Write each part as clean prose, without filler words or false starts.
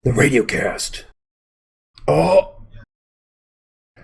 The radio cast. Oh.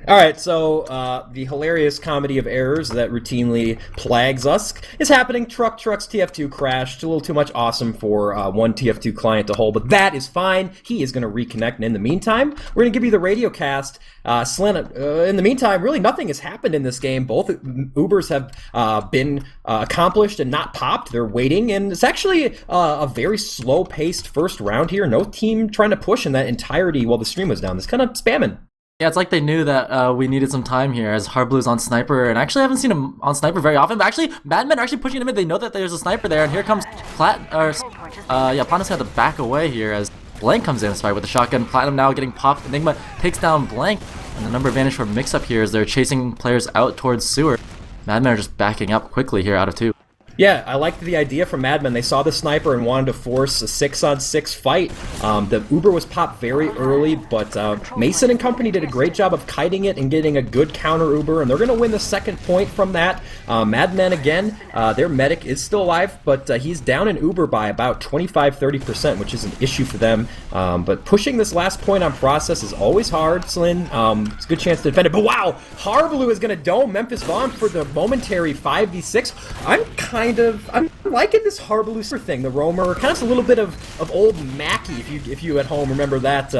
Alright, so the hilarious comedy of errors that routinely plagues us is happening. TrukTruk's TF2 crashed. A little too much awesome for one TF2 client to hold, but that is fine. He is going to reconnect, and in the meantime, we're going to give you the radio cast. Slin, in the meantime, really nothing has happened in this game. Both Ubers have been accomplished and not popped. They're waiting, and it's actually a very slow-paced first round here. No team trying to push in that entirety while the stream was down. It's kind of spamming. Yeah, it's like they knew that we needed some time here as Hardblue's on Sniper, and actually I haven't seen him on Sniper very often, but actually Madmen are actually pushing him in. They know that there's a Sniper there, and here comes Platinum's gonna have to back away here as Blank comes in this fight with the shotgun. Platinum now getting popped. Enigma takes down Blank, and the number advantage for Mixup here is they're chasing players out towards Sewer. Madmen are just backing up quickly here out of 2. Yeah, I liked the idea from Madmen. They saw the sniper and wanted to force a 6-on-6 fight. The Uber was popped very early, but Mason and company did a great job of kiting it and getting a good counter Uber, and they're going to win the second point from that. Madmen, again, their medic is still alive, but he's down in Uber by about 25-30%, which is an issue for them. But pushing this last point on process is always hard, Slin. It's a good chance to defend it. But wow, Harblu is going to dome Memphis Vaughn for the momentary 5v6. I'm liking this Harblu thing. The roamer, kind of a little bit of old Mackie, if you at home remember that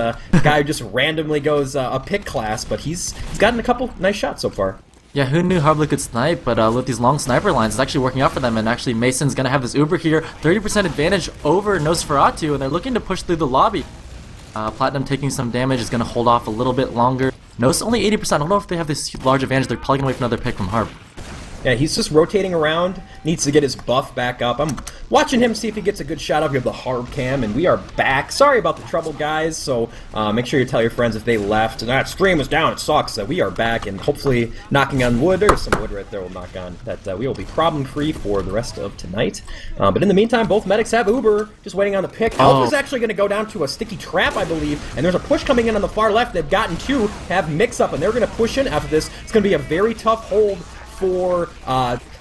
guy who just randomly goes a pick class, but he's gotten a couple nice shots so far. Yeah, who knew Harblu could snipe, but with these long sniper lines, it's actually working out for them, and actually Mason's gonna have this Uber here, 30% advantage over Nosferatu, and they're looking to push through the lobby. Platinum taking some damage is gonna hold off a little bit longer. Nos only 80%, I don't know if they have this large advantage, they're probably gonna wait for another pick from Harb. Yeah, he's just rotating around, needs to get his buff back up. I'm watching him see if he gets a good shot up. We have the Harb cam, and we are back. Sorry about the trouble, guys, so make sure you tell your friends if they left. And that stream was down, it sucks. We are back, and hopefully, knocking on wood, there's some wood right there we'll knock on, that we will be problem-free for the rest of tonight. But in the meantime, both medics have Uber, just waiting on the pick. Alpha's actually going to go down to a sticky trap, I believe, and there's a push coming in on the far left. They've gotten 2, have Mix-Up, and they're going to push in after this. It's going to be a very tough hold for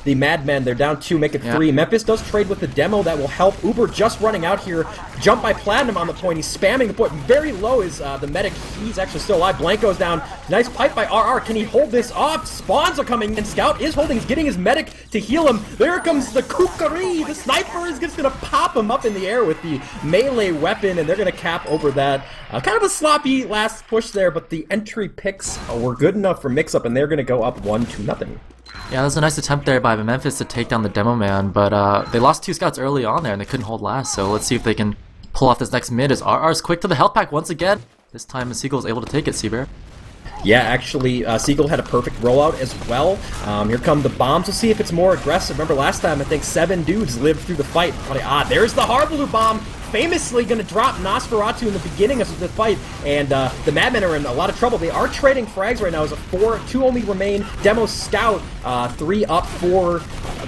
the Madmen. They're down 2, make it 3. Yeah. Memphis does trade with the demo that will help. Uber just running out here. Jump by Platinum on the point. He's spamming the point. Very low is the medic. He's actually still alive. Blank goes down. Nice pipe by RR. Can he hold this off? Spawns are coming in. Scout is holding. He's getting his medic to heal him. There comes the Kukari. The sniper is just going to pop him up in the air with the melee weapon, and they're going to cap over that. Kind of a sloppy last push there, but the entry picks were good enough for Mix-Up, and they're going to go up 1-0. Yeah, that was a nice attempt there by Memphis to take down the demo man, but they lost 2 scouts early on there and they couldn't hold last, so let's see if they can pull off this next mid as RR's quick to the health pack once again. This time Seagull is able to take it, cbear. Yeah, actually, Seagull had a perfect rollout as well. Here come the bombs. We'll see if it's more aggressive. Remember last time, I think 7 dudes lived through the fight. There's the Harblu bomb. Famously going to drop Nosferatu in the beginning of the fight, and the Madmen are in a lot of trouble. They are trading frags right now as a 4, 2 only remain. Demo Scout, 3 up, 4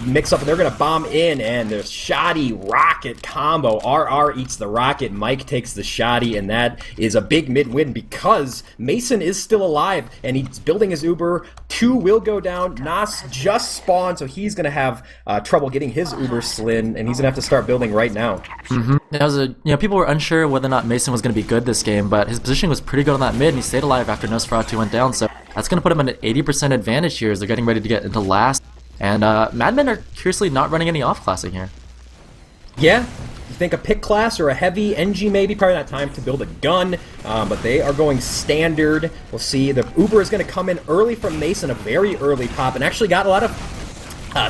Mix-Up, and they're going to bomb in, and there's shoddy rocket combo. RR eats the rocket, Mike takes the shoddy, and that is a big mid-win because Mason is still alive, and he's building his Uber. 2 will go down. Nos just spawned, so he's going to have trouble getting his Uber Slin, and he's going to have to start building right now. People were unsure whether or not Mason was going to be good this game, but his positioning was pretty good on that mid, and he stayed alive after Nosferatu went down, so that's going to put him at an 80% advantage here as they're getting ready to get into last. And Madmen are curiously not running any off-classing here. Yeah, you think a pick class or a heavy NG maybe, probably not time to build a gun, but they are going standard. We'll see. The Uber is going to come in early from Mason, a very early pop, and actually got a lot of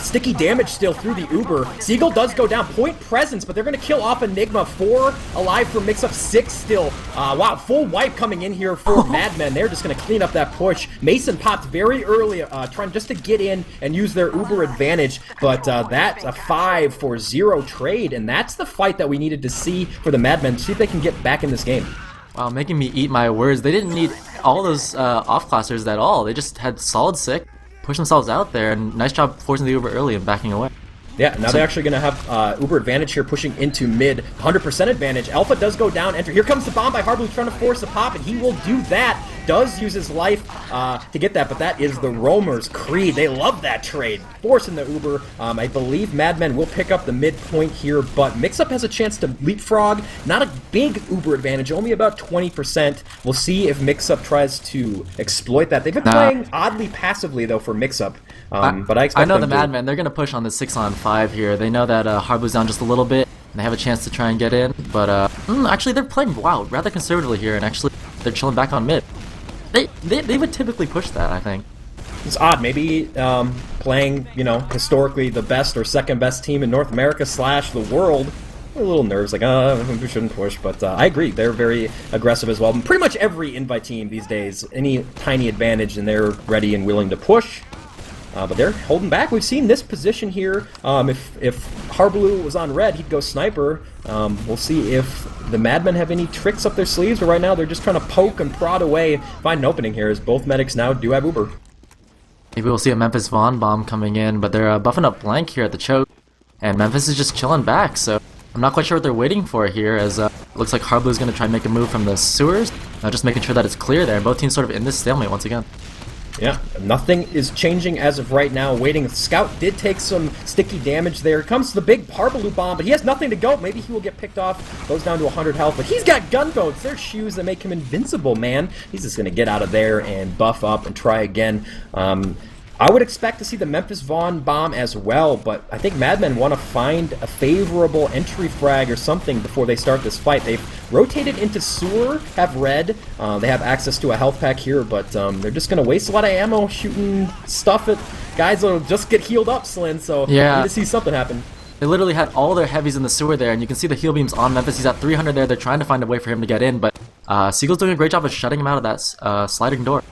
sticky damage still through the Uber. Seagull does go down. Point presence, but they're going to kill off Enigma. 4 alive for Mix-Up. 6 still. Wow, full wipe coming in here for Madmen. They're just going to clean up that push. Mason popped very early, trying just to get in and use their Uber advantage, but that's a 5-0 trade, and that's the fight that we needed to see for the Madmen. See if they can get back in this game. Wow, making me eat my words. They didn't need all those off-classers at all. They just had solid sick. Push themselves out there, and nice job forcing the Uber early and backing away. Yeah, now they're actually going to have Uber advantage here, pushing into mid. 100% advantage. Alpha does go down, enter. Here comes the bomb by Harblu, trying to force a pop, and he will do that. does use his life to get that, but that is the Roamer's creed. They love that trade. Forcing the Uber. I believe Madmen will pick up the midpoint here, but Mixup has a chance to leapfrog. Not a big Uber advantage, only about 20%. We'll see if Mixup tries to exploit that. They've been playing oddly passively, though, for Mixup. But I expect I know the them to... Madmen, they're going to push on the 6-on-5 here. They know that Harblu's down just a little bit, and they have a chance to try and get in. But actually, they're playing rather conservatively here, and actually, they're chilling back on mid. They would typically push that, I think. It's odd. Maybe playing, historically the best or second best team in North America / the world. A little nerves, like, we shouldn't push, but I agree. They're very aggressive as well. Pretty much every invite team these days, any tiny advantage, and they're ready and willing to push. But they're holding back. We've seen this position here. If Harblu was on red, he'd go sniper. We'll see if the Madmen have any tricks up their sleeves, but right now they're just trying to poke and prod away, find an opening here, as both medics now do have Uber. Maybe we'll see a Memphis Vaughn bomb coming in, but they're buffing up blank here at the choke, and Memphis is just chilling back, so I'm not quite sure what they're waiting for here, as it looks like Harblu is going to try and make a move from the sewers, just making sure that it's clear there. Both teams sort of in this stalemate once again. Yeah, nothing is changing as of right now. Waiting. Scout did take some sticky damage there. Comes the big Harblu bomb, but he has nothing to go. Maybe he will get picked off. Goes down to 100 health, but he's got gunboats. They're shoes that make him invincible, man. He's just going to get out of there and buff up and try again. I would expect to see the Memphis Vaughn bomb as well, but I think Madmen want to find a favorable entry frag or something before they start this fight. They've rotated into sewer, have red. They have access to a health pack here, but they're just going to waste a lot of ammo shooting stuff at guys that'll just get healed up, Slin, so yeah. We need to see something happen. They literally had all their heavies in the sewer there, and you can see the heal beams on Memphis. He's at 300 there. They're trying to find a way for him to get in, but Seagull's doing a great job of shutting him out of that sliding door.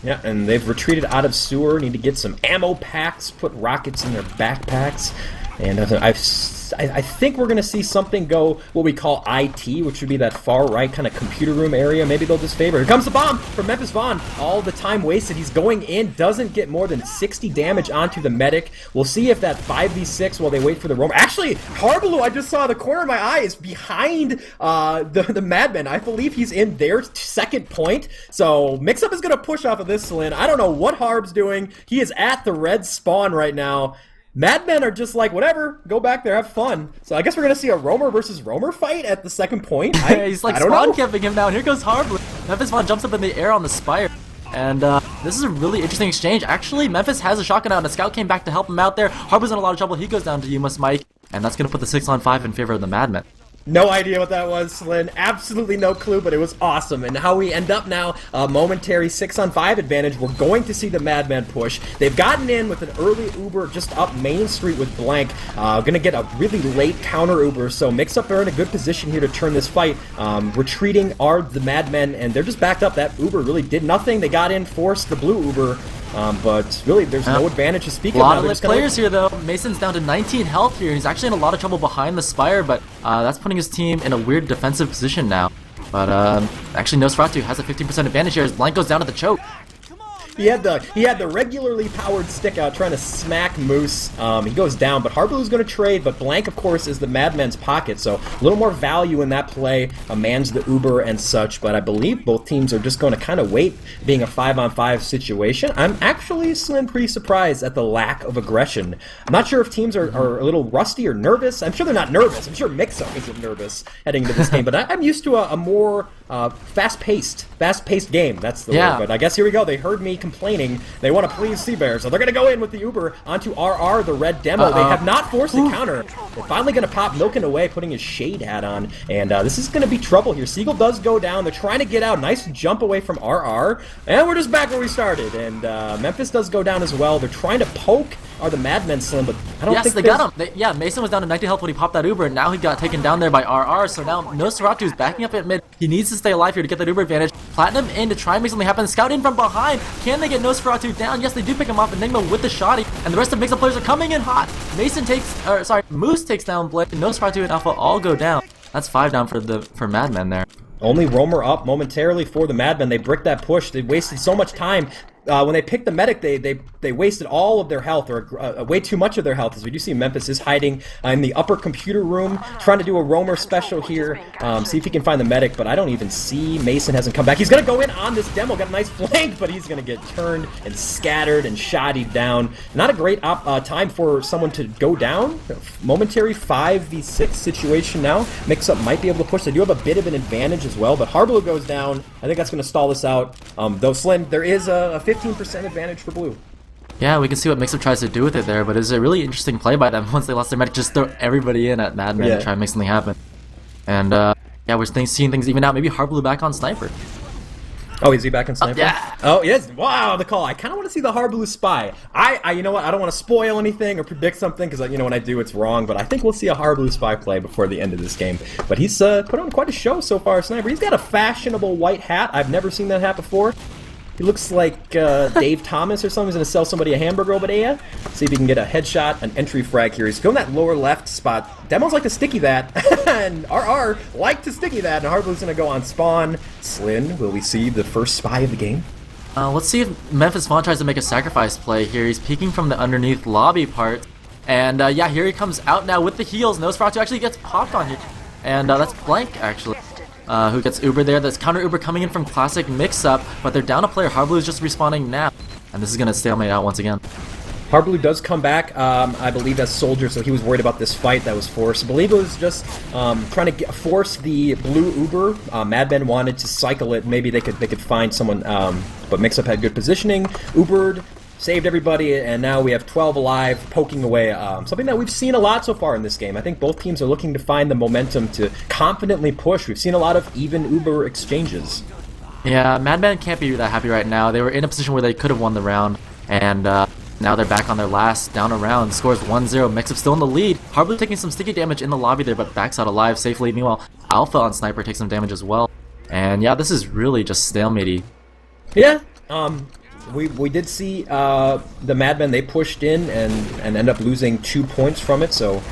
Yeah, and they've retreated out of sewer. Need to get some ammo packs, put rockets in their backpacks, and I think we're going to see something go what we call IT, which would be that far right kind of computer room area. Maybe they'll disfavor. Here comes the bomb from Memphis Vaughn. All the time wasted. He's going in, doesn't get more than 60 damage onto the medic. We'll see if that 5v6 while they wait for the roam. Actually, Harblu, I just saw the corner of my eye, is behind the Madmen. I believe he's in their second point. So Mixup is going to push off of this, Slin. I don't know what Harb's doing. He is at the red spawn right now. Madmen are just like, whatever, go back there, have fun. So I guess we're going to see a Roamer versus Roamer fight at the second point. He's like spawn camping him now, and here goes Harblu. Memphis Vaughn jumps up in the air on the spire. And this is a really interesting exchange. Actually, Memphis has a shotgun out, and a scout came back to help him out there. Harblu's in a lot of trouble. He goes down to Yuma's Mike, and that's going to put the 6-on-5 in favor of the Madmen. No idea what that was, Slin. Absolutely no clue, but it was awesome. And how we end up now, a momentary 6-on-5 advantage. We're going to see the Madmen push. They've gotten in with an early Uber just up Main Street with Blank. Gonna get a really late counter Uber, so Mixup are in a good position here to turn this fight. Retreating are the Madmen, and they're just backed up. That Uber really did nothing. They got in, forced the blue Uber. But really, there's no advantage to speak of. A lot of lit players here, though. Mason's down to 19 health here. He's actually in a lot of trouble behind the spire, but that's putting his team in a weird defensive position now. But actually, Nosferatu has a 15% advantage here as Blank goes down to the choke. He had the regularly powered stick out trying to smack Moose. He goes down, but Harblu's going to trade, but Blank, of course, is the Madmen's pocket, so a little more value in that play. Mans the Uber and such, but I believe both teams are just going to kind of wait, being a 5-on-5 situation. I'm actually, Slin, pretty surprised at the lack of aggression. I'm not sure if teams are a little rusty or nervous. I'm sure they're not nervous. I'm sure Mixup isn't nervous heading into this game, but I'm used to a more fast-paced game. That's the word, but I guess here we go. They heard me complaining. They want to please cbear, so they're going to go in with the Uber onto RR, the red demo. They have not forced a counter. They're finally going to pop Milking away, putting his shade hat on, and this is going to be trouble here. Seagull does go down. They're trying to get out. Nice jump away from RR, and we're just back where we started, and Memphis does go down as well. They're trying to poke the Madmen, Slin, but I don't think they got him. Mason was down to 90 health when he popped that Uber, and now he got taken down there by RR, so now Nosferatu is backing up at mid. He needs to stay alive here to get that Uber advantage. Platinum in to try and make something happen. Scout in from behind. Can they get Nosferatu down? Yes, they do pick him off. Enigma with the shotty, and the rest of Mixup players are coming in hot. Moose takes down Blake, and Nosferatu and Alpha all go down. That's 5 down for Madmen there. Only Roamer up momentarily for the Madmen. They bricked that push. They wasted so much time. when they picked the medic, they wasted all of their health, or way too much of their health, as we do see Memphis is hiding in the upper computer room, trying to do a roamer special here, see if he can find the medic, but I don't even see. Mason hasn't come back. He's going to go in on this demo, got a nice flank, but he's going to get turned and scattered and shottied down. Not a great time for someone to go down. Momentary 5v6 situation now. Mixup might be able to push. They do have a bit of an advantage as well, but Harblue goes down. I think that's going to stall this out. Though Slin, there is a 15% advantage for blue. Yeah, we can see what Mixup tries to do with it there, but it's a really interesting play by them. Once they lost their medic, just throw everybody in at Madman to try and make something happen. And yeah, we're seeing things even out. Maybe Harblue back on Sniper. Oh, is he back on Sniper? Yeah. Oh, yes. Wow, the call. I kind of want to see the Harblue spy. You know what? I don't want to spoil anything or predict something because, you know, when I do, it's wrong. But I think we'll see a Harblue spy play before the end of this game. But he's put on quite a show so far, Sniper. He's got a fashionable white hat. I've never seen that hat before. He looks like Dave Thomas or something. He's going to sell somebody a hamburger over there. See if he can get a headshot, an entry frag here. He's going that lower left spot. Demo's like to sticky that, and RR like to sticky that, and Harblue's going to go on spawn. Slin, will we see the first spy of the game? Let's see if Memphis Vaughn tries to make a sacrifice play here. He's peeking from the underneath lobby part. And yeah, here he comes out now with the heals. Nosferatu actually gets popped on here. And that's Blank, actually. Who gets Uber there. That's counter Uber coming in from classic Mixup, but they're down a player. Harblue is just respawning now, and this is going to stalemate out once again. Harblue does come back, I believe, as Soldier, so he was worried about this fight that was forced. I believe it was just trying to force the blue Uber. Madmen wanted to cycle it. Maybe they could find someone, but Mixup had good positioning. Ubered, saved everybody, and now we have 12 alive, poking away. Something that we've seen a lot so far in this game. I think both teams are looking to find the momentum to confidently push. We've seen a lot of even Uber exchanges. Yeah, Madman can't be that happy right now. They were in a position where they could have won the round, and now they're back on their last down a round. Scores 1-0. Mixup still in the lead. Harblue taking some sticky damage in the lobby there, but backs out alive safely. Meanwhile, Alpha on Sniper takes some damage as well. And yeah, this is really just stalematey. Yeah, we did see the Madmen, they pushed in and end up losing 2 points from it, so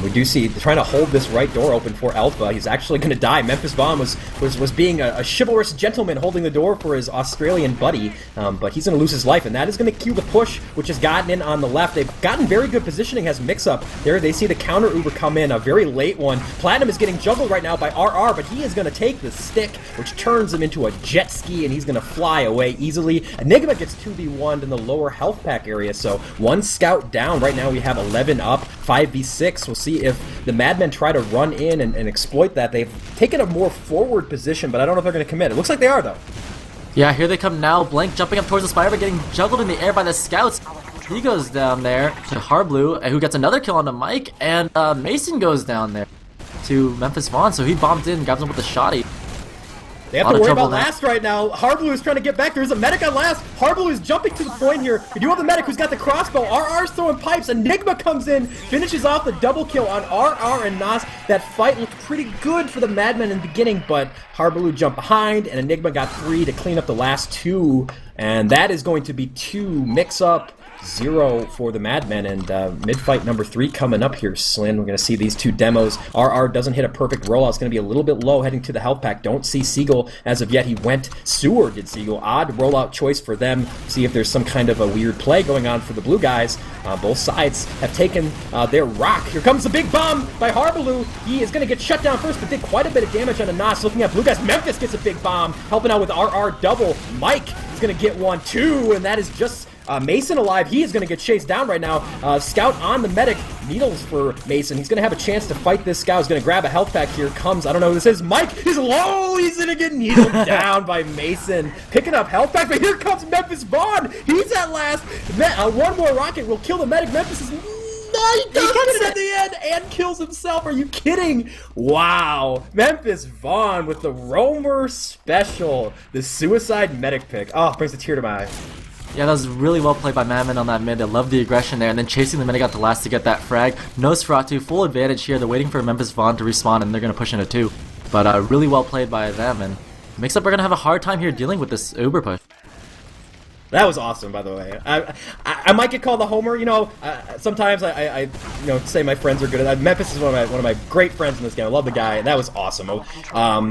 we do see trying to hold this right door open for Alpha. He's actually going to die. Memphis Vaughn was being a chivalrous gentleman holding the door for his Australian buddy, but he's going to lose his life, and that is going to cue the push, which has gotten in on the left. They've gotten very good positioning as Mixup. There they see the counter Uber come in, a very late one. Platinum is getting juggled right now by RR, but he is going to take the stick, which turns him into a jet ski, and he's going to fly away easily. Enigma gets 2v1'd in the lower health pack area, so one scout down. Right now we have 11 up, 5v6. We'll see if the Madmen try to run in and exploit that. They've taken a more forward position, but I don't know if they're going to commit. It looks like they are, though. Yeah, here they come now. Blank jumping up towards the spire, but getting juggled in the air by the scouts. He goes down there to Harblue, who gets another kill on the mic, and Mason goes down there to Memphis Vaughn, so he bombed in, grabs him with the shotty. They have to worry about last right now. Harblue is trying to get back. There's a medic on last. Harblue is jumping to the point here. We do have the medic who's got the crossbow. RR's throwing pipes. Enigma comes in, finishes off the double kill on RR and Nas. That fight looked pretty good for the Madmen in the beginning, but Harblue jumped behind, and Enigma got 3 to clean up the last 2. And that is going to be 2 Mixup, 0 for the Madmen, and mid-fight number 3 coming up here, Slin. We're going to see these 2 demos. RR doesn't hit a perfect rollout. It's going to be a little bit low heading to the health pack. Don't see Seagull as of yet. He went sewer, did Seagull. Odd rollout choice for them. See if there's some kind of a weird play going on for the blue guys. Both sides have taken their rock. Here comes the big bomb by Harblue. He is going to get shut down first, but did quite a bit of damage on a Nos. Looking at blue guys, Memphis gets a big bomb, helping out with RR double. Mike is going to get 1 too, and that is just Mason alive. He is going to get chased down right now. Scout on the medic. Needles for Mason. He's going to have a chance to fight this scout. He's going to grab a health pack. Here comes, I don't know who this is. Mike is low. He's going to get needled down by Mason. Picking up health pack, but here comes Memphis Vaughn. He's at last. One more rocket will kill the medic. Memphis is... No, he does it at the end and kills himself. Are you kidding? Wow. Memphis Vaughn with the Roamer special. The suicide medic pick. Oh, brings a tear to my eye. Yeah, that was really well played by Madman on that mid. They love the aggression there, and then chasing the medic out to last to get that frag. Nosferatu, full advantage here. They're waiting for Memphis Vaughn to respawn, and they're going to push into 2. But really well played by them, and Mixup are going to have a hard time here dealing with this Uber push. That was awesome, by the way. I might get called a homer. You know, sometimes I say my friends are good at that. Memphis is one of my great friends in this game. I love the guy, and that was awesome.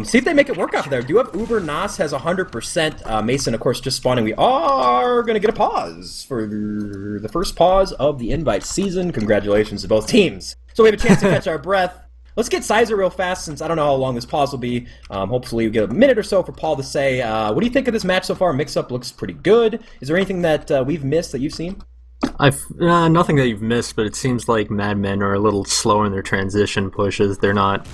See if they make it work out there. Do you have Uber? Nas has 100%. Mason, of course, just spawning. We are going to get a pause for the first pause of the invite season. Congratulations to both teams. So we have a chance to catch our breath. Let's get Sizer real fast, since I don't know how long this pause will be. Hopefully we get a minute or so for Paul to say, what do you think of this match so far? Mix-up looks pretty good. Is there anything that we've missed that you've seen? Nothing that you've missed, but it seems like Mad Men are a little slower in their transition pushes. They're not...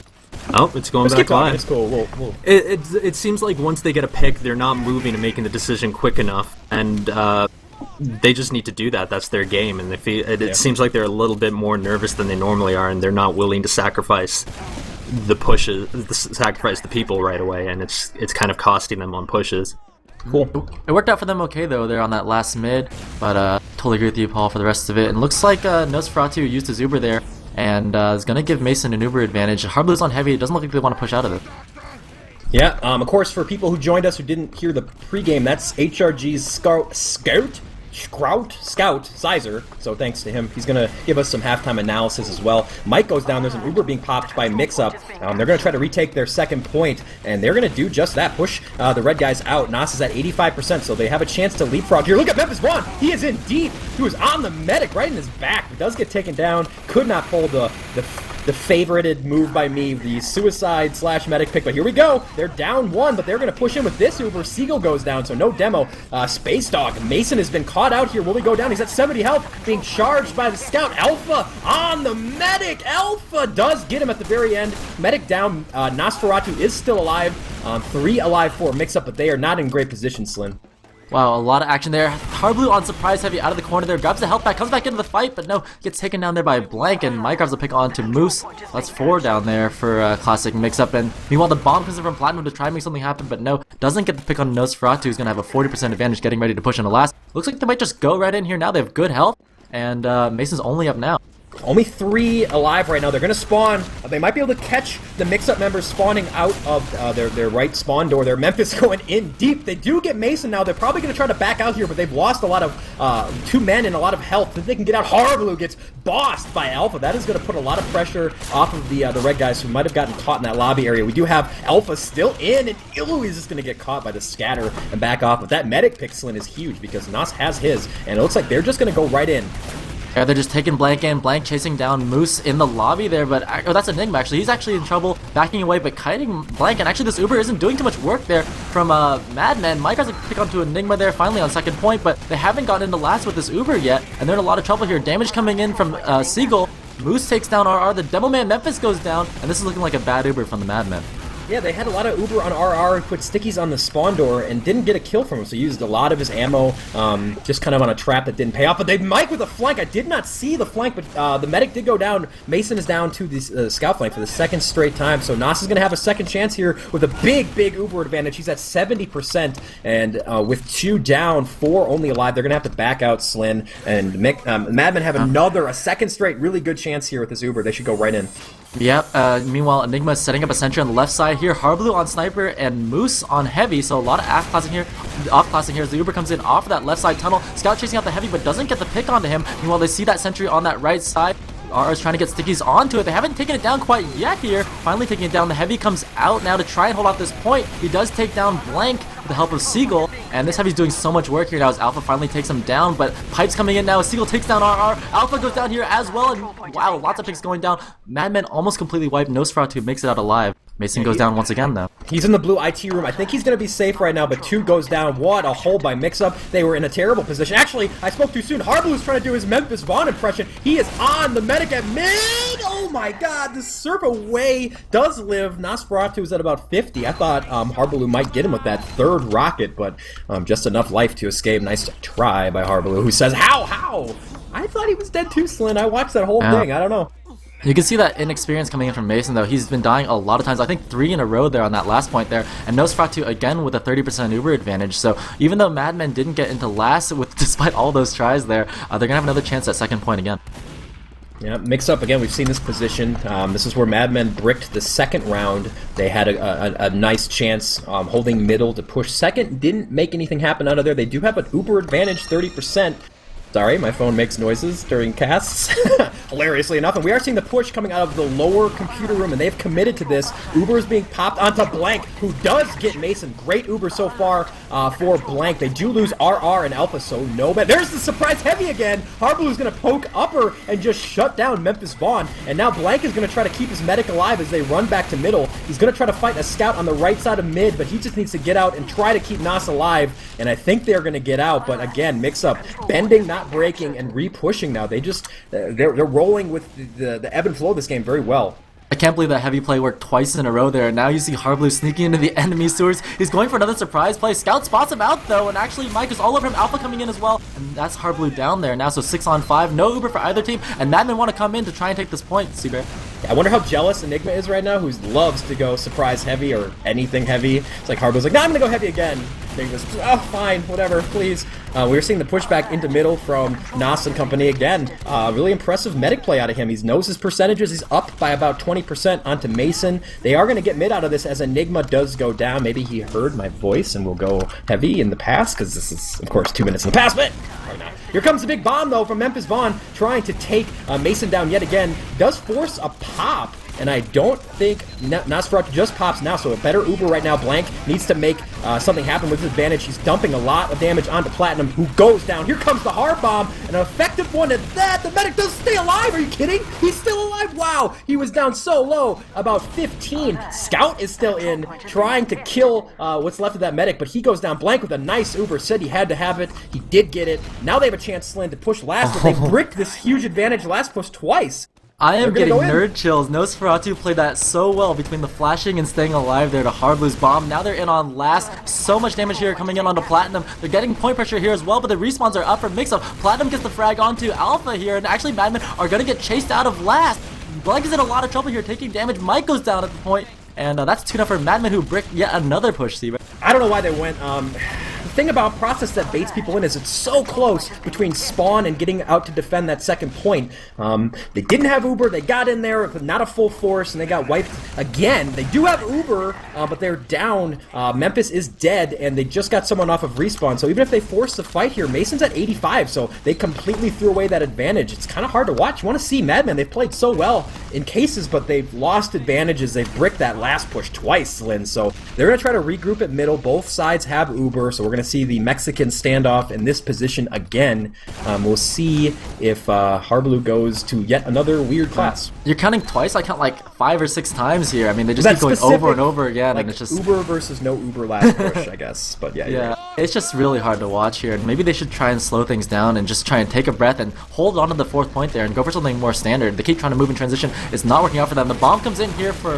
Oh, it's going back live. It's cool. We'll... It seems like once they get a pick, they're not moving and making the decision quick enough, and they just need to do that. That's their game, and it seems like they're a little bit more nervous than they normally are, and they're not willing to sacrifice the pushes, sacrifice the people right away, and it's kind of costing them on pushes. Cool. It worked out for them okay though. They're on that last mid, but totally agree with you, Paul, for the rest of it. And looks like Nosferatu used his Uber there, and is gonna give Mason an Uber advantage. Harblue's on heavy. It doesn't look like they want to push out of it. Yeah, of course, for people who joined us who didn't hear the pregame, that's HRG's Scout, Sizer, so thanks to him. He's going to give us some halftime analysis as well. Mike goes down, there's an Uber being popped by Mixup. They're going to try to retake their second point, and they're going to do just that, push the red guys out. Nas is at 85%, so they have a chance to leapfrog here. Look at Memphis Vaughn, he is in deep. He was on the medic, right in his back. He does get taken down, could not pull the favorited move by me, the suicide / medic pick, but here we go. They're down one, but they're going to push in with this Uber. Siegel goes down, so no demo. Space Dog, Mason has been caught out here. Will he go down? He's at 70 health, being charged by the scout. Alpha on the medic. Alpha does get him at the very end. Medic down. Nosferatu is still alive. 3 alive for Mix-Up, but they are not in great position, Slin. Wow, a lot of action there. Harblu on surprise heavy out of the corner there, grabs the health back, comes back into the fight, but no, gets taken down there by Blank, and Mike grabs the pick on to Moose. That's 4 down there for classic Mix-Up, and meanwhile the bomb comes in from Platinum to try and make something happen, but no, doesn't get the pick on Nosferatu, who's going to have a 40% advantage getting ready to push in the last. Looks like they might just go right in here now. They have good health, and Mason's only up now. Only 3 alive right now. They're going to spawn. They might be able to catch the Mix-Up members spawning out of their right spawn door. Their Memphis going in deep. They do get Mason now. They're probably going to try to back out here, but they've lost a lot of 2 men and a lot of health. If they can get out, Harblu gets bossed by Alpha. That is going to put a lot of pressure off of the red guys who might have gotten caught in that lobby area. We do have Alpha still in, and Ilu is just going to get caught by the scatter and back off. But that medic pick, Slin, is huge because Nas has his, and it looks like they're just going to go right in. Yeah, they're just taking Blank in, Blank chasing down Moose in the lobby there, but oh, that's Enigma actually. He's actually in trouble, backing away, but kiting Blank, and actually this Uber isn't doing too much work there from Madman. Mike has a pick onto Enigma there finally on second point, but they haven't gotten into last with this Uber yet, and they're in a lot of trouble here. Damage coming in from Siegel. Moose takes down RR, the Demo Man Memphis goes down, and this is looking like a bad Uber from the Madman. Yeah, they had a lot of Uber on RR and put stickies on the spawn door and didn't get a kill from him, so he used a lot of his ammo just kind of on a trap that didn't pay off. But they Mike with a flank. I did not see the flank, but the medic did go down. Mason is down to the scout flank for the second straight time, so Nas is going to have a second chance here with a big Uber advantage. He's at 70%, and with 2 down, 4 only alive, they're going to have to back out Slin, and Madmen have a second straight really good chance here with this Uber. They should go right in. Yep, meanwhile Enigma is setting up a sentry on the left side here. Harblu on sniper and Moose on heavy, so a lot of off-classing here as the Uber comes in off of that left side tunnel. Scout chasing out the heavy but doesn't get the pick onto him. Meanwhile they see that sentry on that right side. RR is trying to get stickies onto it. They haven't taken it down quite yet here. Finally taking it down. The heavy comes out now to try and hold off this point. He does take down Blank with the help of Siegel, and this heavy's doing so much work here now as Alpha finally takes him down, but Pipe's coming in now as Siegel takes down RR. Alpha goes down here as well, and wow, lots of picks going down. Madman almost completely wiped. Nosferatu makes it out alive. Mason goes down once again though. He's in the blue IT room. I think he's going to be safe right now, but 2 goes down. What a hole by Mix-Up. They were in a terrible position. Actually, I spoke too soon. Harblu's trying to do his Memphis Vaughn impression. He is on the medic at mid. Oh my god, the surf away does live. Nosferatu is at about 50. I thought Harblu might get him with that 3rd rocket, but just enough life to escape. Nice try by Harblu, who says, how? I thought he was dead too, Slin. I watched that whole thing. I don't know. You can see that inexperience coming in from Mason though. He's been dying a lot of times. I think 3 in a row there on that last point there. And Nosferatu again with a 30% Uber advantage. So even though Madmen didn't get into last despite all those tries there, they're going to have another chance at second point again. Yeah, Mixup again. We've seen this position. This is where Madmen bricked the second round. They had a nice chance holding middle to push second. Didn't make anything happen out of there. They do have an Uber advantage, 30%. Sorry, my phone makes noises during casts, hilariously enough. And we are seeing the push coming out of the lower computer room, and they've committed to this. Uber is being popped onto Blank, who does get Mason. Great Uber so far for Blank. They do lose RR and Alpha, so no bad. There's the surprise heavy again. Harblue's going to poke upper and just shut down Memphis Vaughn. And now Blank is going to try to keep his medic alive as they run back to middle. He's going to try to fight a scout on the right side of mid, but he just needs to get out and try to keep Nas alive. And I think they're going to get out, but again, Mixup bending, not breaking, and re-pushing now. They just they're rolling with the ebb and flow of this game very well. I can't believe that heavy play worked twice in a row there. Now you see Harblu sneaking into the enemy sewers. He's going for another surprise play. Scout spots him out though, and actually Mike is all over him. Alpha coming in as well, and that's Harblu down there now. So 6 on 5, no Uber for either team, and Madmen want to come in to try and take this point. cbear. I wonder how jealous Enigma is right now, who loves to go surprise heavy or anything heavy. It's like Harblu's like, no, I'm gonna go heavy again. Enigma's, oh, fine, whatever, please. We're seeing the pushback into middle from Nas and company again. Really impressive medic play out of him. He knows his percentages. He's up by about 20% onto Mason. They are going to get mid out of this as Enigma does go down. Maybe he heard my voice and will go heavy in the pass, because this is, of course, 2 minutes in the pass, but or not. Here comes the big bomb, though, from Memphis Vaughn, trying to take Mason down yet again. Does force a pop. And I don't think Nosferatu just pops now, so a better Uber right now. Blank needs to make something happen with his advantage. He's dumping a lot of damage onto Platinum, who goes down. Here comes the hard bomb, an effective one at that. The medic does stay alive. Are you kidding? He's still alive. Wow, he was down so low, about 15. Scout is still in, trying to kill what's left of that medic, but he goes down. Blank with a nice Uber, said he had to have it. He did get it. Now they have a chance, Slin, to push last, but they bricked this huge advantage last push twice. I am getting nerd chills. Nosferatu played that so well between the flashing and staying alive there to Harblu's bomb. Now they're in on last. So much damage here coming in onto Platinum. They're getting point pressure here as well, but the respawns are up for Mixup. Platinum gets the frag onto Alpha here, and actually Madmen are going to get chased out of last. Blank is in a lot of trouble here, taking damage. Mike goes down at the point, and that's 2-0 for Madmen, who bricked yet another push, cbear. I don't know why they went, the thing about process that baits people in is it's so close between spawn and getting out to defend that second point. They didn't have Uber, they got in there, but not a full force, and they got wiped again. They do have Uber, but they're down. Memphis is dead, and they just got someone off of respawn, so even if they force the fight here, Mason's at 85, so they completely threw away that advantage. It's kind of hard to watch. You want to see Madmen. They've played so well in cases, but they've lost advantages. They've bricked that last push twice, Slin, so they're going to try to regroup at middle. Both sides have Uber, so we're going to see the Mexican standoff in this position again. We'll see if Harblu goes to yet another weird class. You're counting twice? I count like 5 or 6 times here. I mean, they just keep going over and over again, like, and it's just Uber versus no Uber last push, I guess. But yeah, it's just really hard to watch here. And maybe they should try and slow things down and just try and take a breath and hold on to the 4th point there and go for something more standard. They keep trying to move in transition. It's not working out for them. The bomb comes in here for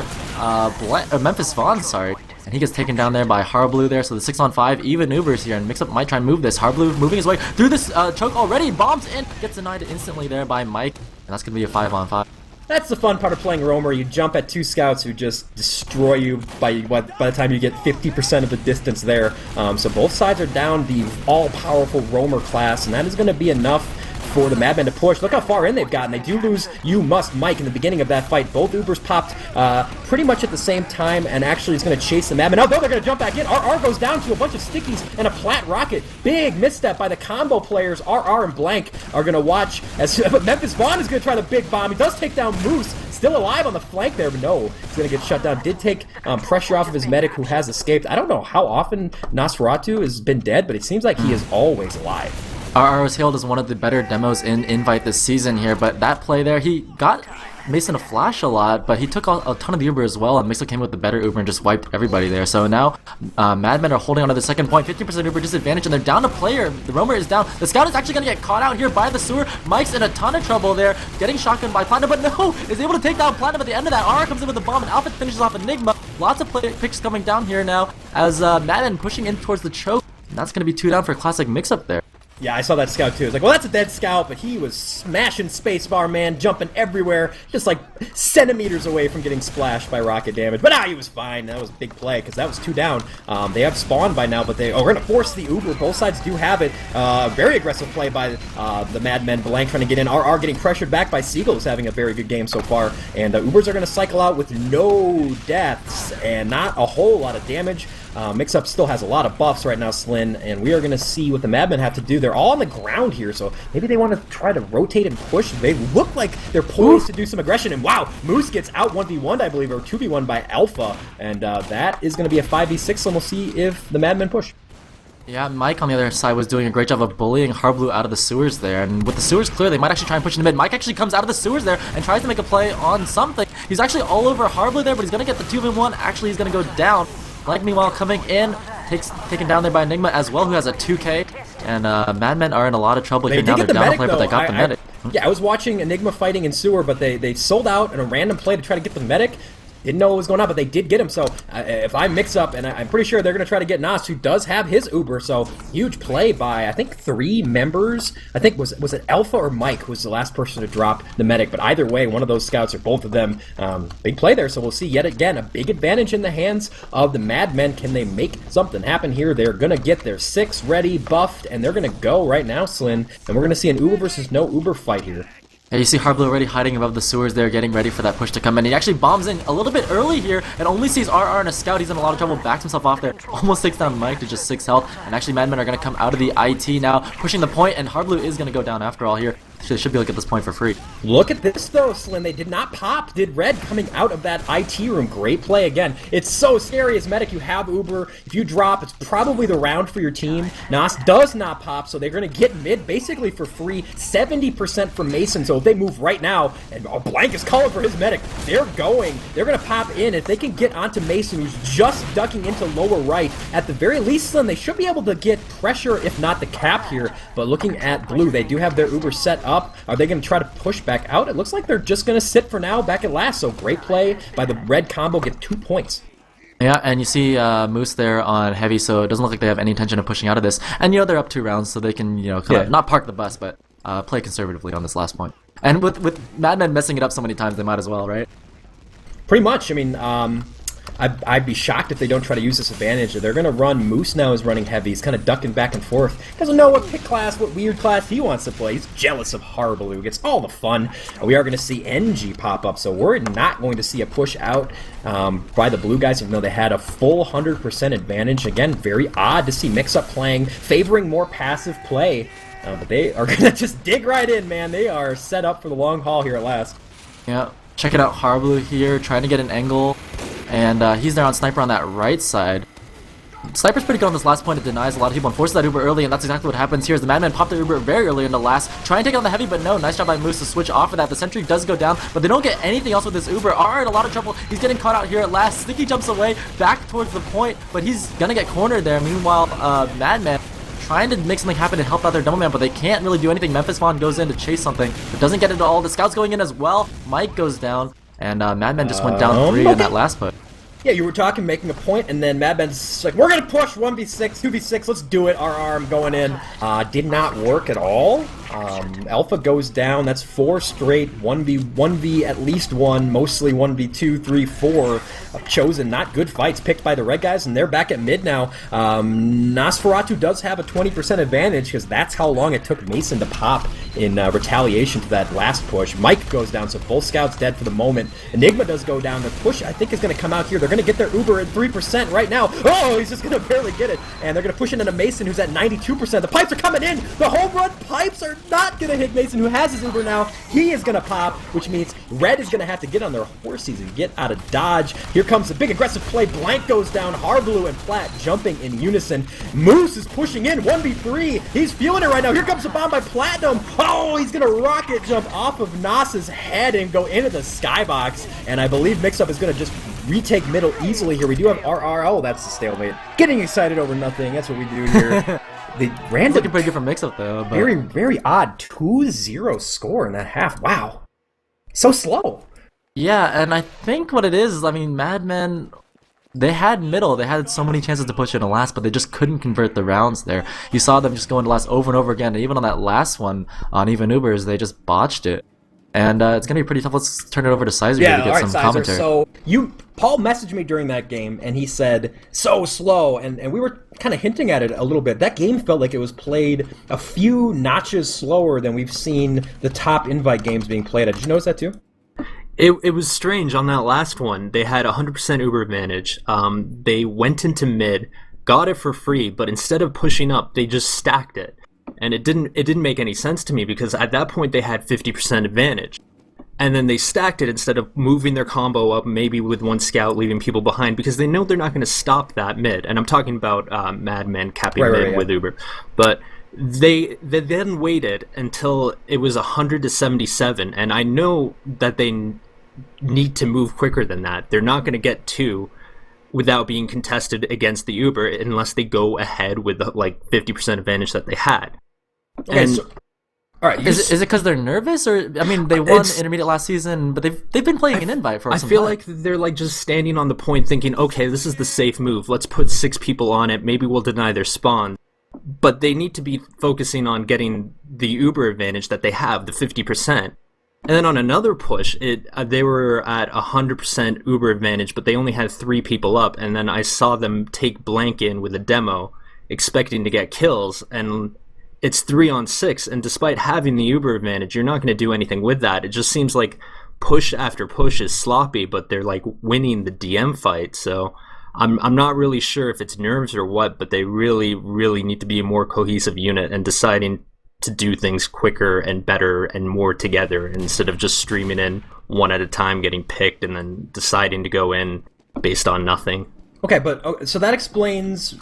Memphis Vaughn, sorry. And he gets taken down there by Harblu there, so the 6 on 5, even Ubers here, and Mixup might try and move this. Harblu moving his way through this choke already, bombs in, gets denied instantly there by Mike, and that's going to be a 5 on 5. That's the fun part of playing Roamer. You jump at 2 scouts who just destroy you by the time you get 50% of the distance there. So both sides are down the all-powerful Roamer class, and that is going to be enough for the Madmen to push. Look how far in they've gotten. They do lose You Must Mike in the beginning of that fight. Both Ubers popped pretty much at the same time, and actually is going to chase the Madmen. Oh, they're going to jump back in. RR goes down to a bunch of stickies and a plat rocket. Big misstep by the combo players. RR and Blank are going to watch as but Memphis Vaughn is going to try the big bomb. He does take down Moose. Still alive on the flank there, but no, he's going to get shut down. Did take pressure off of his medic, who has escaped. I don't know how often Nosferatu has been dead, but it seems like he is always alive. RR was hailed as one of the better demos in Invite this season here, but that play there, he got Mason a flash a lot, but he took a ton of the Uber as well, and Mixup came with the better Uber and just wiped everybody there. So now Madmen are holding on to the second point, 50% Uber disadvantage, and they're down a player. The Roamer is down. The Scout is actually going to get caught out here by the sewer. Mike's in a ton of trouble there, getting shotgunned by Platinum, but no, is able to take down Platinum at the end of that. RR comes in with the bomb, and Alpha finishes off Enigma. Lots of play picks coming down here now as Madmen pushing in towards the choke, and that's going to be 2 down for classic Mixup there. Yeah, I saw that scout too. It's like, well, that's a dead scout, but he was smashing spacebar, man, jumping everywhere, just like centimeters away from getting splashed by rocket damage. But he was fine. That was a big play because that was 2 down. They have spawned by now, but we're going to force the Uber. Both sides do have it. Very aggressive play by the Madmen. Blank trying to get in. RR getting pressured back by Seagull, who's having a very good game so far. And Ubers are going to cycle out with no deaths and not a whole lot of damage. Mixup still has a lot of buffs right now, Slin, and we are going to see what the Madmen have to do. They're all on the ground here, so maybe they want to try to rotate and push. They look like they're poised to do some aggression, and wow, Moose gets out 1v1'd, I believe, or 2v1 by Alpha, and that is going to be a 5v6, and we'll see if the Madmen push. Yeah, Mike on the other side was doing a great job of bullying Harblue out of the sewers there, and with the sewers clear, they might actually try and push into mid. Mike actually comes out of the sewers there and tries to make a play on something. He's actually all over Harblue there, but he's going to get the 2v1. Actually, he's going to go down. Blank, meanwhile, coming in, taken down there by Enigma as well, who has a 2k. And Madmen are in a lot of trouble here now. They're down a play, but they got the medic. Yeah, I was watching Enigma fighting in sewer, but they sold out in a random play to try to get the medic. Didn't know what was going on, but they did get him. So if I mix up, and I'm pretty sure they're going to try to get Nas, who does have his Uber. So huge play by, I think, 3 members. I think, was it Alpha or Mike who was the last person to drop the medic? But either way, one of those scouts or both of them, big play there. So we'll see yet again a big advantage in the hands of the Madmen. Can they make something happen here? They're going to get their 6 ready, buffed, and they're going to go right now, Slin. And we're going to see an Uber versus no Uber fight here. Yeah, you see Harblue already hiding above the sewers there, getting ready for that push to come in. He actually bombs in a little bit early here and only sees RR and a scout. He's in a lot of trouble, backs himself off there. Almost takes down Mike to just 6 health. And actually, Madmen are going to come out of the IT now, pushing the point, and Harblue is going to go down after all here. They should be able to get this point for free. Look at this, though, Slin. They did not pop. Did Red coming out of that IT room. Great play again. It's so scary as medic. You have Uber. If you drop, it's probably the round for your team. Nas does not pop, so they're going to get mid basically for free. 70% from Mason, so if they move right now, and Blank is calling for his medic, they're going. They're going to pop in. If they can get onto Mason, who's just ducking into lower right, at the very least, Slin, they should be able to get pressure, if not the cap here. But looking at Blue, they do have their Uber set up. Are they going to try to push back out? It looks like they're just going to sit for now back at last. So great play by the Red combo, get 2 points. Yeah, and you see Moose there on heavy, so it doesn't look like they have any intention of pushing out of this. And they're up 2 rounds, so they can kind of not park the bus, but play conservatively on this last point. And with Madmen messing it up so many times, they might as well, right? Pretty much. I mean, I'd be shocked if they don't try to use this advantage. They're going to run. Moose now is running heavy. He's kind of ducking back and forth. Doesn't know what pick class, what weird class he wants to play. He's jealous of Harblue, who gets all the fun. We are going to see NG pop up, so we're not going to see a push out by the Blue guys, even though they had a full 100% advantage. Again, very odd to see Mixup playing, favoring more passive play. But they are going to just dig right in, man. They are set up for the long haul here at last. Yeah, check it out. Harblue here, trying to get an angle. And he's there on Sniper on that right side. Sniper's pretty good on this last point. It denies a lot of people and forces that Uber early, and that's exactly what happens here. As the Madmen pop the Uber very early in the last. Try and take on the heavy, but no. Nice job by Moose to switch off of that. The sentry does go down, but they don't get anything else with this Uber. Are in a lot of trouble. He's getting caught out here at last. Sticky jumps away back towards the point, but he's gonna get cornered there. Meanwhile, Madmen trying to make something happen and help out their double man, but they can't really do anything. Memphis Vaughn goes in to chase something, but doesn't get into all. The scouts going in as well. Mike goes down, and Madmen just went down 3 in that last push. Yeah, you were talking, making a point, and then Madmen's like, we're going to push 1v6, 2v6, let's do it, RR, I'm going in. Did not work at all. Alpha goes down, that's 4 straight, 1v at least 1, mostly 1v2, 3, 4. Chosen, not good fights picked by the red guys, and they're back at mid now. Nosferatu does have a 20% advantage, because that's how long it took Mason to pop in retaliation to that last push. Mike goes down, so both scouts dead for the moment. Enigma does go down. The push, I think, is going to come out here. They're going to get their Uber at 3% right now. Oh, he's just going to barely get it. And they're going to push it into Mason, who's at 92%. The pipes are coming in. The home run pipes are not going to hit Mason, who has his Uber now. He is going to pop, which means Red is going to have to get on their horses and get out of dodge. Here comes the big aggressive play. Blank goes down. Harblue and Platt jumping in unison. Moose is pushing in. 1v3. He's feeling it right now. Here comes the bomb by Platinum. Oh, he's going to rocket jump off of Nas's head and go into the skybox. And I believe Mixup is going to just retake middle easily here. We do have RR. Oh, that's the stalemate. Getting excited over nothing. That's what we do here. The random, looking pretty good from Mixup though. But very, very odd 2-0 score in that half. Wow. So slow. Yeah, and I think what it is, I mean, Madmen they had middle. They had so many chances to push it in last, but they just couldn't convert the rounds there. You saw them just go into last over and over again. And even on that last one on Even Ubers, they just botched it. And it's going to be pretty tough. Let's turn it over to Sizer to get some commentary. So Paul messaged me during that game, and he said, so slow. And we were kind of hinting at it a little bit. That game felt like it was played a few notches slower than we've seen the top invite games being played. Did you notice that too? It was strange on that last one. They had 100% Uber advantage. They went into mid, got it for free, but instead of pushing up, they just stacked it. And it didn't make any sense to me because at that point they had 50% advantage. And then they stacked it instead of moving their combo up, maybe with one scout, leaving people behind, because they know they're not going to stop that mid. And I'm talking about Madman capping mid with Uber. But they then waited until it was 100 to 77, and I know that they need to move quicker than that. They're not going to get 2 without being contested against the Uber unless they go ahead with the 50% advantage that they had. Okay, and all right, is it because they're nervous, or I mean, they won intermediate last season, but they've been playing an invite for some time. I feel like they're just standing on the point, thinking, okay, this is the safe move. Let's put 6 people on it. Maybe we'll deny their spawn. But they need to be focusing on getting the Uber advantage that they have, the 50%. And then on another push, they were at 100% Uber advantage, but they only had 3 people up. And then I saw them take blank in with a demo, expecting to get kills, and it's 3 on 6. And despite having the Uber advantage, you're not going to do anything with that. It just seems like push after push is sloppy, but they're winning the DM fight. So I'm not really sure if it's nerves or what, but they really, really need to be a more cohesive unit and deciding to do things quicker and better and more together instead of just streaming in one at a time, getting picked, and then deciding to go in based on nothing. Okay, but so that explains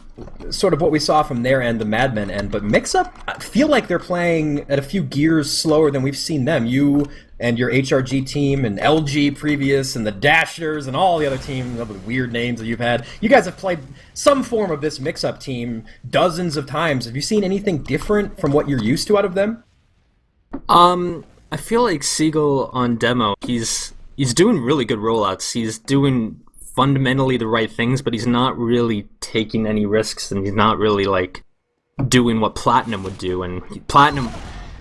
sort of what we saw from their end, the Madmen end. But Mixup, I feel like they're playing at a few gears slower than we've seen them. You and your HRG team and LG previous and the Dashers and all the other teams, all the weird names that you've had. You guys have played some form of this Mixup team dozens of times. Have you seen anything different from what you're used to out of them? I feel like Siegel on demo, he's doing really good rollouts. He's doing fundamentally the right things, but he's not really taking any risks, and he's not really doing what Platinum would do. And Platinum,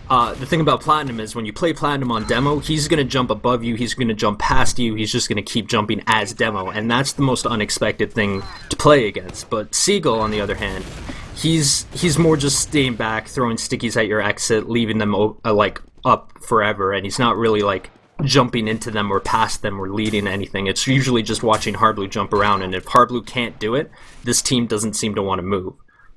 the thing about Platinum is when you play Platinum on demo, he's going to jump above you, he's going to jump past you, he's just going to keep jumping as demo, and that's the most unexpected thing to play against. But Siegel, on the other hand, he's more just staying back, throwing stickies at your exit, leaving them up forever, and he's not really jumping into them or past them or leading anything. It's usually just watching Hardblue jump around, and if Hardblue can't do it, this team doesn't seem to want to move.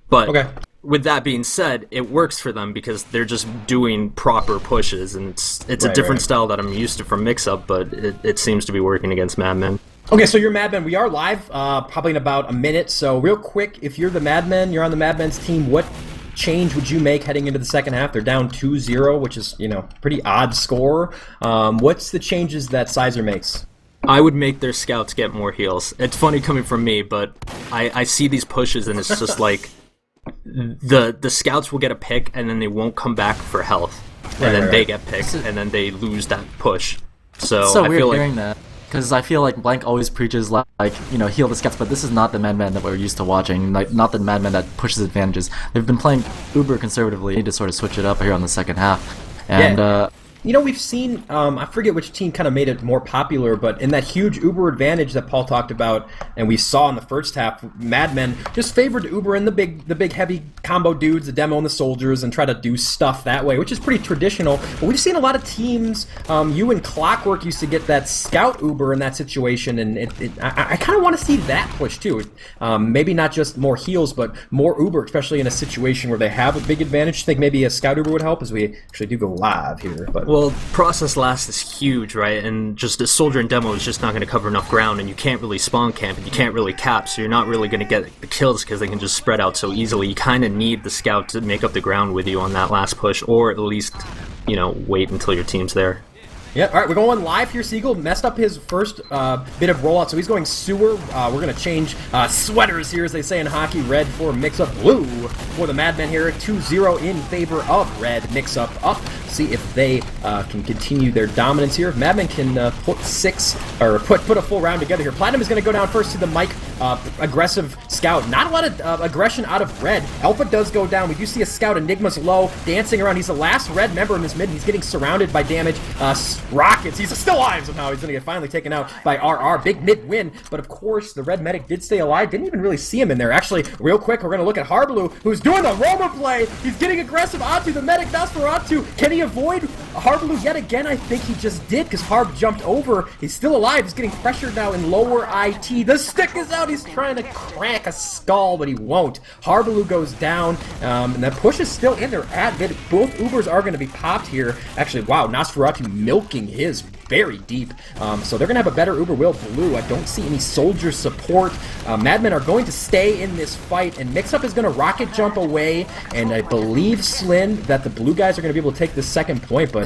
But with that being said, it works for them because they're just doing proper pushes, and it's a different style that I'm used to from Mixup, but it seems to be working against Madmen. Okay, so you're Madmen. We are live, probably in about a minute, so real quick, if you're the Madmen, you're on the Madmen's team, what change would you make heading into the second half? They're down 2-0, which is, pretty odd score. What's the changes that Sizer makes? I would make their scouts get more heals. It's funny coming from me, but I see these pushes and it's just the scouts will get a pick and then they won't come back for health. And then they get picked and then they lose that push. So it's so I weird feel hearing that. Because I feel like Blank always preaches heal the scouts, but this is not the Madman that we're used to watching. Not the Madman that pushes advantages. They've been playing uber conservatively. They need to sort of switch it up here on the second half. And we've seen, I forget which team kind of made it more popular, but in that huge Uber advantage that Paul talked about, and we saw in the first half, Madmen just favored Uber and the big heavy combo dudes, the demo and the soldiers, and try to do stuff that way, which is pretty traditional. But we've seen a lot of teams, you and Clockwork used to get that scout Uber in that situation, and I kind of want to see that push too. Maybe not just more heals, but more Uber, especially in a situation where they have a big advantage. I think maybe a scout Uber would help, as we actually do go live here, but... Well, process last is huge, right? And just a soldier and demo is just not going to cover enough ground, and you can't really spawn camp, and you can't really cap, so you're not really going to get the kills because they can just spread out so easily. You kind of need the scout to make up the ground with you on that last push, or at least, wait until your team's there. Yeah, all right, we're going live here. Siegel messed up his first bit of rollout, so he's going sewer. We're going to change sweaters here, as they say in hockey. Red for Mixup, blue for the Madmen here. 2-0 in favor of Red. Mixup up. See if they can continue their dominance here. If Madmen can put a full round together here. Platinum is going to go down first to the Mike aggressive scout. Not a lot of aggression out of red. Alpha does go down. We do see a scout. Enigma's low, dancing around. He's the last red member in this mid. He's getting surrounded by damage. Rockets. He's still alive somehow. He's going to get finally taken out by RR. Big mid win. But of course, the red medic did stay alive. Didn't even really see him in there. Actually, real quick, we're going to look at Harblue, who's doing the roamer play. He's getting aggressive onto the medic. Nosferatu. Can he avoid Harblue yet again? I think he just did because Harb jumped over. He's still alive. He's getting pressured now in lower IT. The stick is out. He's trying to crack a skull, but he won't. Harblue goes down, and that push is still in there at mid. Both Ubers are going to be popped here. Actually, wow, Nosferatu milking his very deep. So they're going to have a better Uber Will Blue. I don't see any soldier support. Madmen are going to stay in this fight, and Mixup is going to rocket jump away, and I believe, Slin, that the blue guys are going to be able to take the second point, but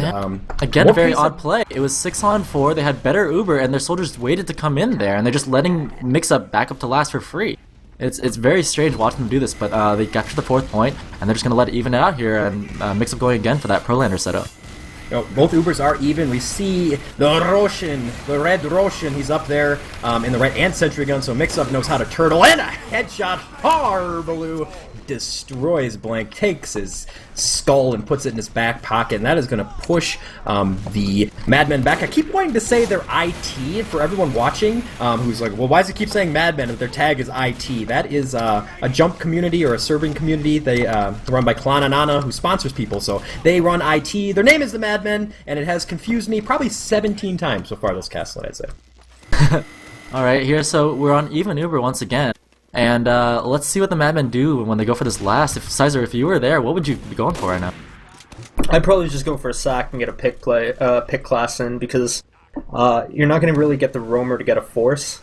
again, a very odd play. It was 6-on-4, they had better Uber, and their soldiers waited to come in there, and they're just letting Mixup back up to last for free. It's very strange watching them do this, but they captured the 4th point, and they're just going to let it even it out here, and Mixup going again for that Prolander setup. Both Ubers are even. We see the Roshan, the red Roshan. He's up there in the right and sentry gun, so Mixup knows how to turtle. And a headshot. Harblue destroys Blank, takes his skull and puts it in his back pocket, and that is going to push the Madmen back. I keep wanting to say they're IT for everyone watching who's like, well, why does it keep saying Madmen if their tag is IT? That is a jump community or a serving community. They run by Klananana, who sponsors people, so they run IT. Their name is the Madmen, and it has confused me probably 17 times so far this cast, I'd say. Alright, here, so we're on even Uber once again. And let's see what the Madmen do when they go for this last. If Sizer, if you were there, what would you be going for right now? I'd probably just go for a sack and get a pick class in, because you're not going to really get the roamer to get a force.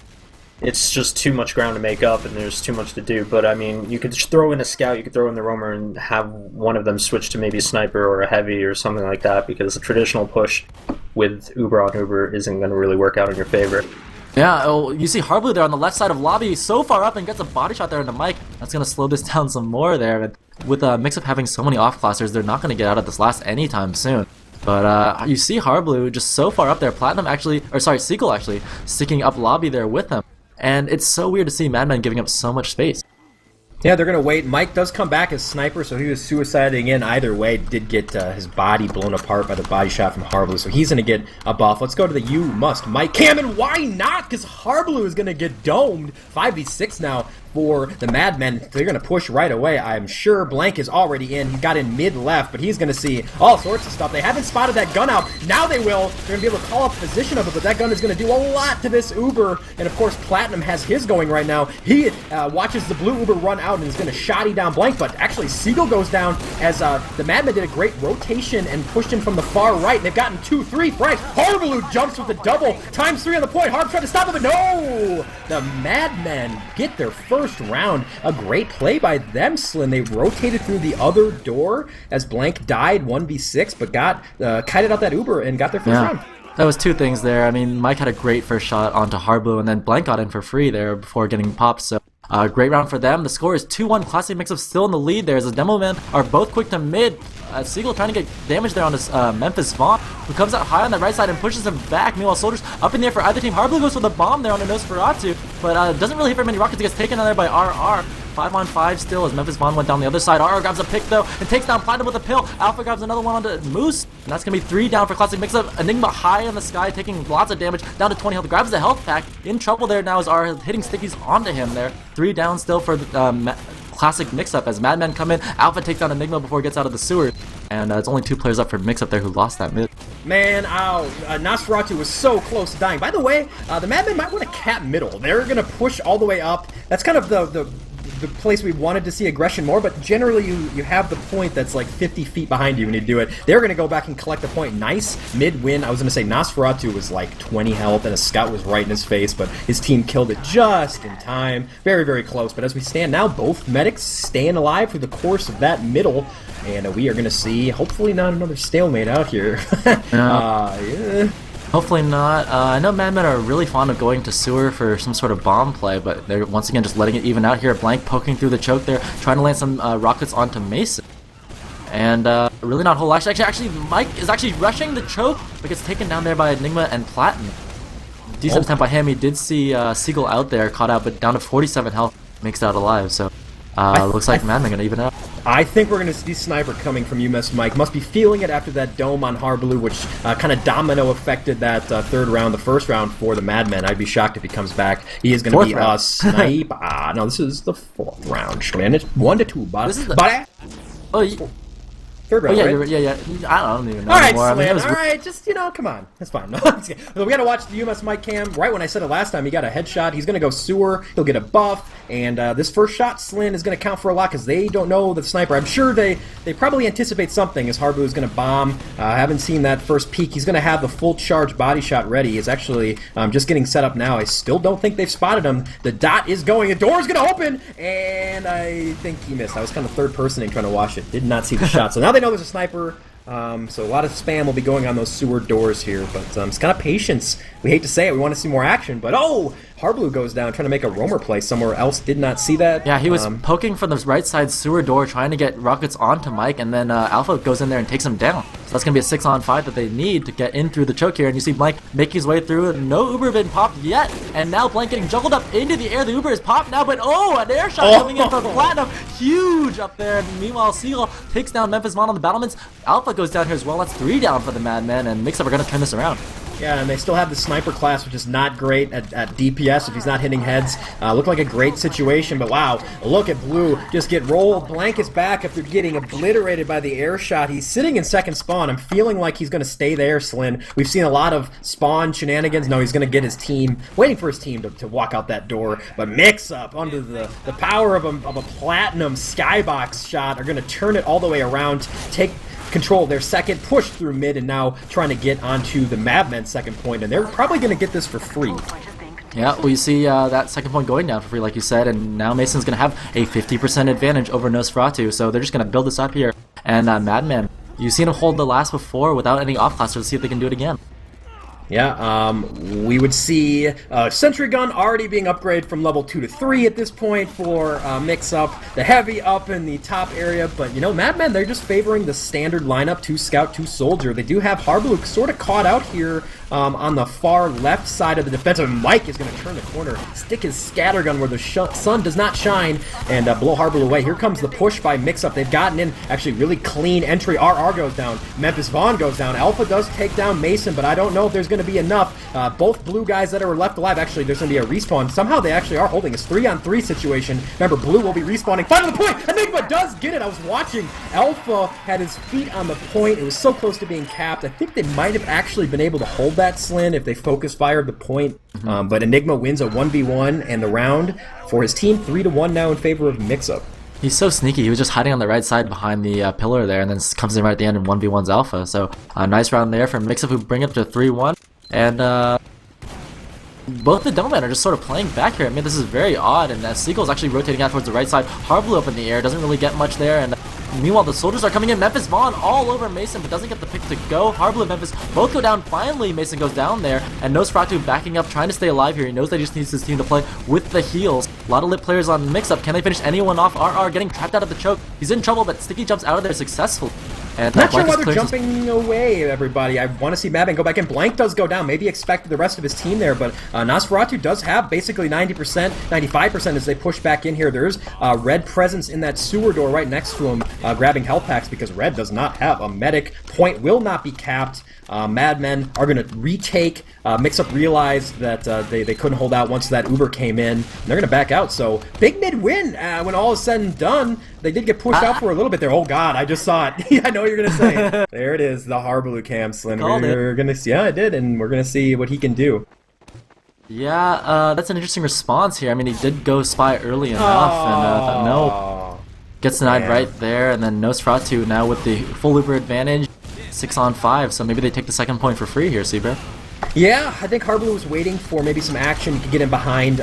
It's just too much ground to make up, and there's too much to do. But I mean, you could throw in a scout, you could throw in the roamer, and have one of them switch to maybe a sniper or a heavy or something like that, because a traditional push with Uber on Uber isn't going to really work out in your favor. Yeah, oh, you see Harblue there on the left side of lobby, so far up, and gets a body shot there in the mic. That's going to slow this down some more there. And with Mixup having so many off-classers, they're not going to get out of this last anytime soon. But you see Harblue just so far up there. Platinum actually, or sorry, Seagull actually, sticking up lobby there with them. And it's so weird to see Madmen giving up so much space. Yeah, they're going to wait. Mike does come back as sniper, so he was suiciding in either way. Did get his body blown apart by the body shot from Harblue, so he's going to get a buff. Let's go to the You Must Mike Cam, and why not? Because Harblue is going to get domed. 5v6 now for the Madmen. They're going to push right away, I'm sure. Blank is already in. He got in mid-left, but he's going to see all sorts of stuff. They haven't spotted that gun out. Now they will. They're going to be able to call up the position of it, but that gun is going to do a lot to this Uber. And, of course, Platinum has his going right now. He watches the blue Uber run out and is going to shotty down Blank, but actually Seagull goes down as the Madmen did a great rotation and pushed him from the far right. They've gotten 2-3 frags. Harblue jumps with the double. Times 3 on the point. Harb tried to stop him, but no! The Madmen get their first round. A great play by them, Slin. They rotated through the other door as Blank died 1v6, but got kited out that Uber and got their first round. That was two things there. I mean, Mike had a great first shot onto Harblue, and then Blank got in for free there before getting popped, so great round for them. The score is 2-1. Classic Mixup still in the lead there as the Demo Men are both quick to mid. Seagull trying to get damage there on this Memphis Vaughn, who comes out high on the right side and pushes him back. Meanwhile, soldiers up in the air for either team. Harblue goes for the bomb there on the Nosferatu, but doesn't really hit very many rockets. He gets taken on there by RR. 5-on-5 still as Memphis Vaughn went down the other side. RR grabs a pick though and takes down Platinum with a pill. Alpha grabs another one onto Moose, and that's going to be 3 down for Classic Mixup. Enigma high in the sky, taking lots of damage, down to 20 health. Grabs the health pack. In trouble there now as RR hitting stickies onto him there. 3 down still for the Classic Mixup as Madmen come in. Alpha takes down Enigma before he gets out of the sewer. And it's only 2 players up for Mixup there who lost that mid. Man, ow. Nosferatu was so close to dying. By the way, the Madmen might want to cap middle. They're going to push all the way up. That's kind of the place we wanted to see aggression more, but generally you have the point that's like 50 feet behind you when you do it. They're going to go back and collect the point. Nice mid-win. I was going to say Nosferatu was like 20 health and a scout was right in his face, but his team killed it just in time. Very, very close. But as we stand now, both medics staying alive through the course of that middle, and we are going to see hopefully not another stalemate out here. Yeah. Hopefully not. I know Madmen are really fond of going to sewer for some sort of bomb play, but they're once again just letting it even out here. Blank poking through the choke there, trying to land some rockets onto Mason. And really not a whole lot. Actually, Mike is actually rushing the choke, but gets taken down there by Enigma and Platinum. Decent attempt by him. He did see Seagull out there, caught out, but down to 47 health, makes it out alive. So looks like Madman gonna even it out. I think we're going to see Sniper coming from UMass Mike. Must be feeling it after that dome on Harblue, which kind of domino affected that third round, the first round for the Madmen. I'd be shocked if he comes back. He is going to be a snipe. No, this is the fourth round. Man, it's 1-2, but this is the... Third round, right? Yeah. I don't even know all right, anymore. Slin, all right, just, come on. That's fine. No, we got to watch the UMass Mike cam. Right when I said it last time, he got a headshot. He's going to go sewer. He'll get a buff. And this first shot, Slin, is going to count for a lot because they don't know the sniper. I'm sure they probably anticipate something as Harbu is going to bomb. I haven't seen that first peek. He's going to have the full charge body shot ready. He's actually just getting set up now. I still don't think they've spotted him. The dot is going. The door is going to open. And I think he missed. I was kind of third personing trying to watch it. Did not see the shot. So now they know there's a sniper. So a lot of spam will be going on those sewer doors here, but it's kind of patience. We hate to say it, we want to see more action, but Harblue goes down trying to make a roamer play somewhere else. Did not see that. Yeah, he was poking from the right side sewer door, trying to get rockets onto Mike, and then Alpha goes in there and takes him down. So that's going to be a 6-on-5 that they need to get in through the choke here, and you see Mike making his way through. No Uber been popped yet, and now Blank getting juggled up into the air. The Uber is popped now, but an air shot coming in from Platinum. Huge up there, and meanwhile Seagull takes down Memphis Mon on the battlements. Alpha goes down here as well. That's 3 down for the Madmen, and Mixup are going to turn this around. Yeah, and they still have the sniper class, which is not great at DPS if he's not hitting heads. Looked like a great situation, but wow, look at Blue just get rolled. Blank is back after getting obliterated by the air shot. He's sitting in second spawn. I'm feeling like he's going to stay there, Slin. We've seen a lot of spawn shenanigans. No, he's going to get his team, waiting for his team to walk out that door. But Mixup, under the power of a platinum skybox shot, are going to turn it all the way around, take control of their second, push through mid, and now trying to get onto the Madmen's second point, and they're probably going to get this for free. Yeah, well, you see that second point going down for free, like you said, and now Mason's going to have a 50% advantage over Nosferatu, so they're just going to build this up here. And Madman, you've seen him hold the last before without any off-class, so let's see if they can do it again. Yeah, we would see Sentry Gun already being upgraded from level 2 to 3 at this point for Mixup. The Heavy up in the top area, but Madmen, they're just favoring the standard lineup, 2 Scout, 2 Soldier. They do have Harblue sort of caught out here on the far left side of the defensive. Mike is going to turn the corner, stick his scattergun where the sun does not shine, and blow Harblue away. Here comes the push by Mixup. They've gotten in, actually really clean entry. RR goes down, Memphis Vaughn goes down, Alpha does take down Mason, but I don't know if there's going to be enough. Both blue guys that are left alive, actually there's going to be a respawn. Somehow they actually are holding this 3-on-3 situation. Remember, blue will be respawning. Final point! Enigma does get it! I was watching. Alpha had his feet on the point. It was so close to being capped. I think they might have actually been able to hold that, Slin, if they focus fired the point. But Enigma wins a 1v1 and the round for his team, 3-1 now in favor of Mixup. He's so sneaky. He was just hiding on the right side behind the pillar there, and then comes in right at the end and 1v1's Alpha. So a nice round there from Mixup, who bring it to 3-1. And both the Devilmen are just sort of playing back here. I mean, this is very odd, and Seagull's actually rotating out towards the right side. Harblue up in the air, doesn't really get much there, and meanwhile the soldiers are coming in. Memphis Vaughn all over Mason, but doesn't get the pick to go. Harblue and Memphis both go down. Finally, Mason goes down there, and Nosferatu backing up, trying to stay alive here. He knows that he just needs his team to play with the heals. A lot of lit players on Mixup. Can they finish anyone off? RR getting trapped out of the choke. He's in trouble, but Sticky jumps out of there successfully. And not sure why they're jumping away, everybody. I want to see Madman go back in. Blank does go down. Maybe expected the rest of his team there, but Nosferatu does have basically 90%, 95% as they push back in here. There's Red presence in that sewer door right next to him, grabbing health packs because Red does not have a medic. Point will not be capped. Madmen are going to retake. Mixup realized that they couldn't hold out once that Uber came in. And they're going to back out. So big mid win when all is said and done. They did get pushed out for a little bit there. Oh God, I just saw it. Yeah, I know what you're going to say. There it is, the Harblue cam, Slin. We're going to see. Yeah, I did, and we're going to see what he can do. Yeah, that's an interesting response here. I mean, he did go spy early enough, and no, gets denied right there. And then Nosferatu now with the full Uber advantage. 6-on-5, so maybe they take the second point for free here, cbear. Yeah, I think Harblue was waiting for maybe some action. He could get in behind.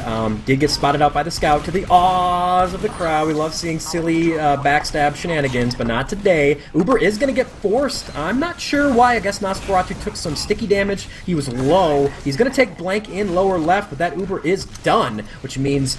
Did get spotted out by the scout to the awes of the crowd. We love seeing silly backstab shenanigans, but not today. Uber is going to get forced. I'm not sure why. I guess Nosferatu took some sticky damage. He was low. He's going to take Blank in lower left, but that Uber is done, which means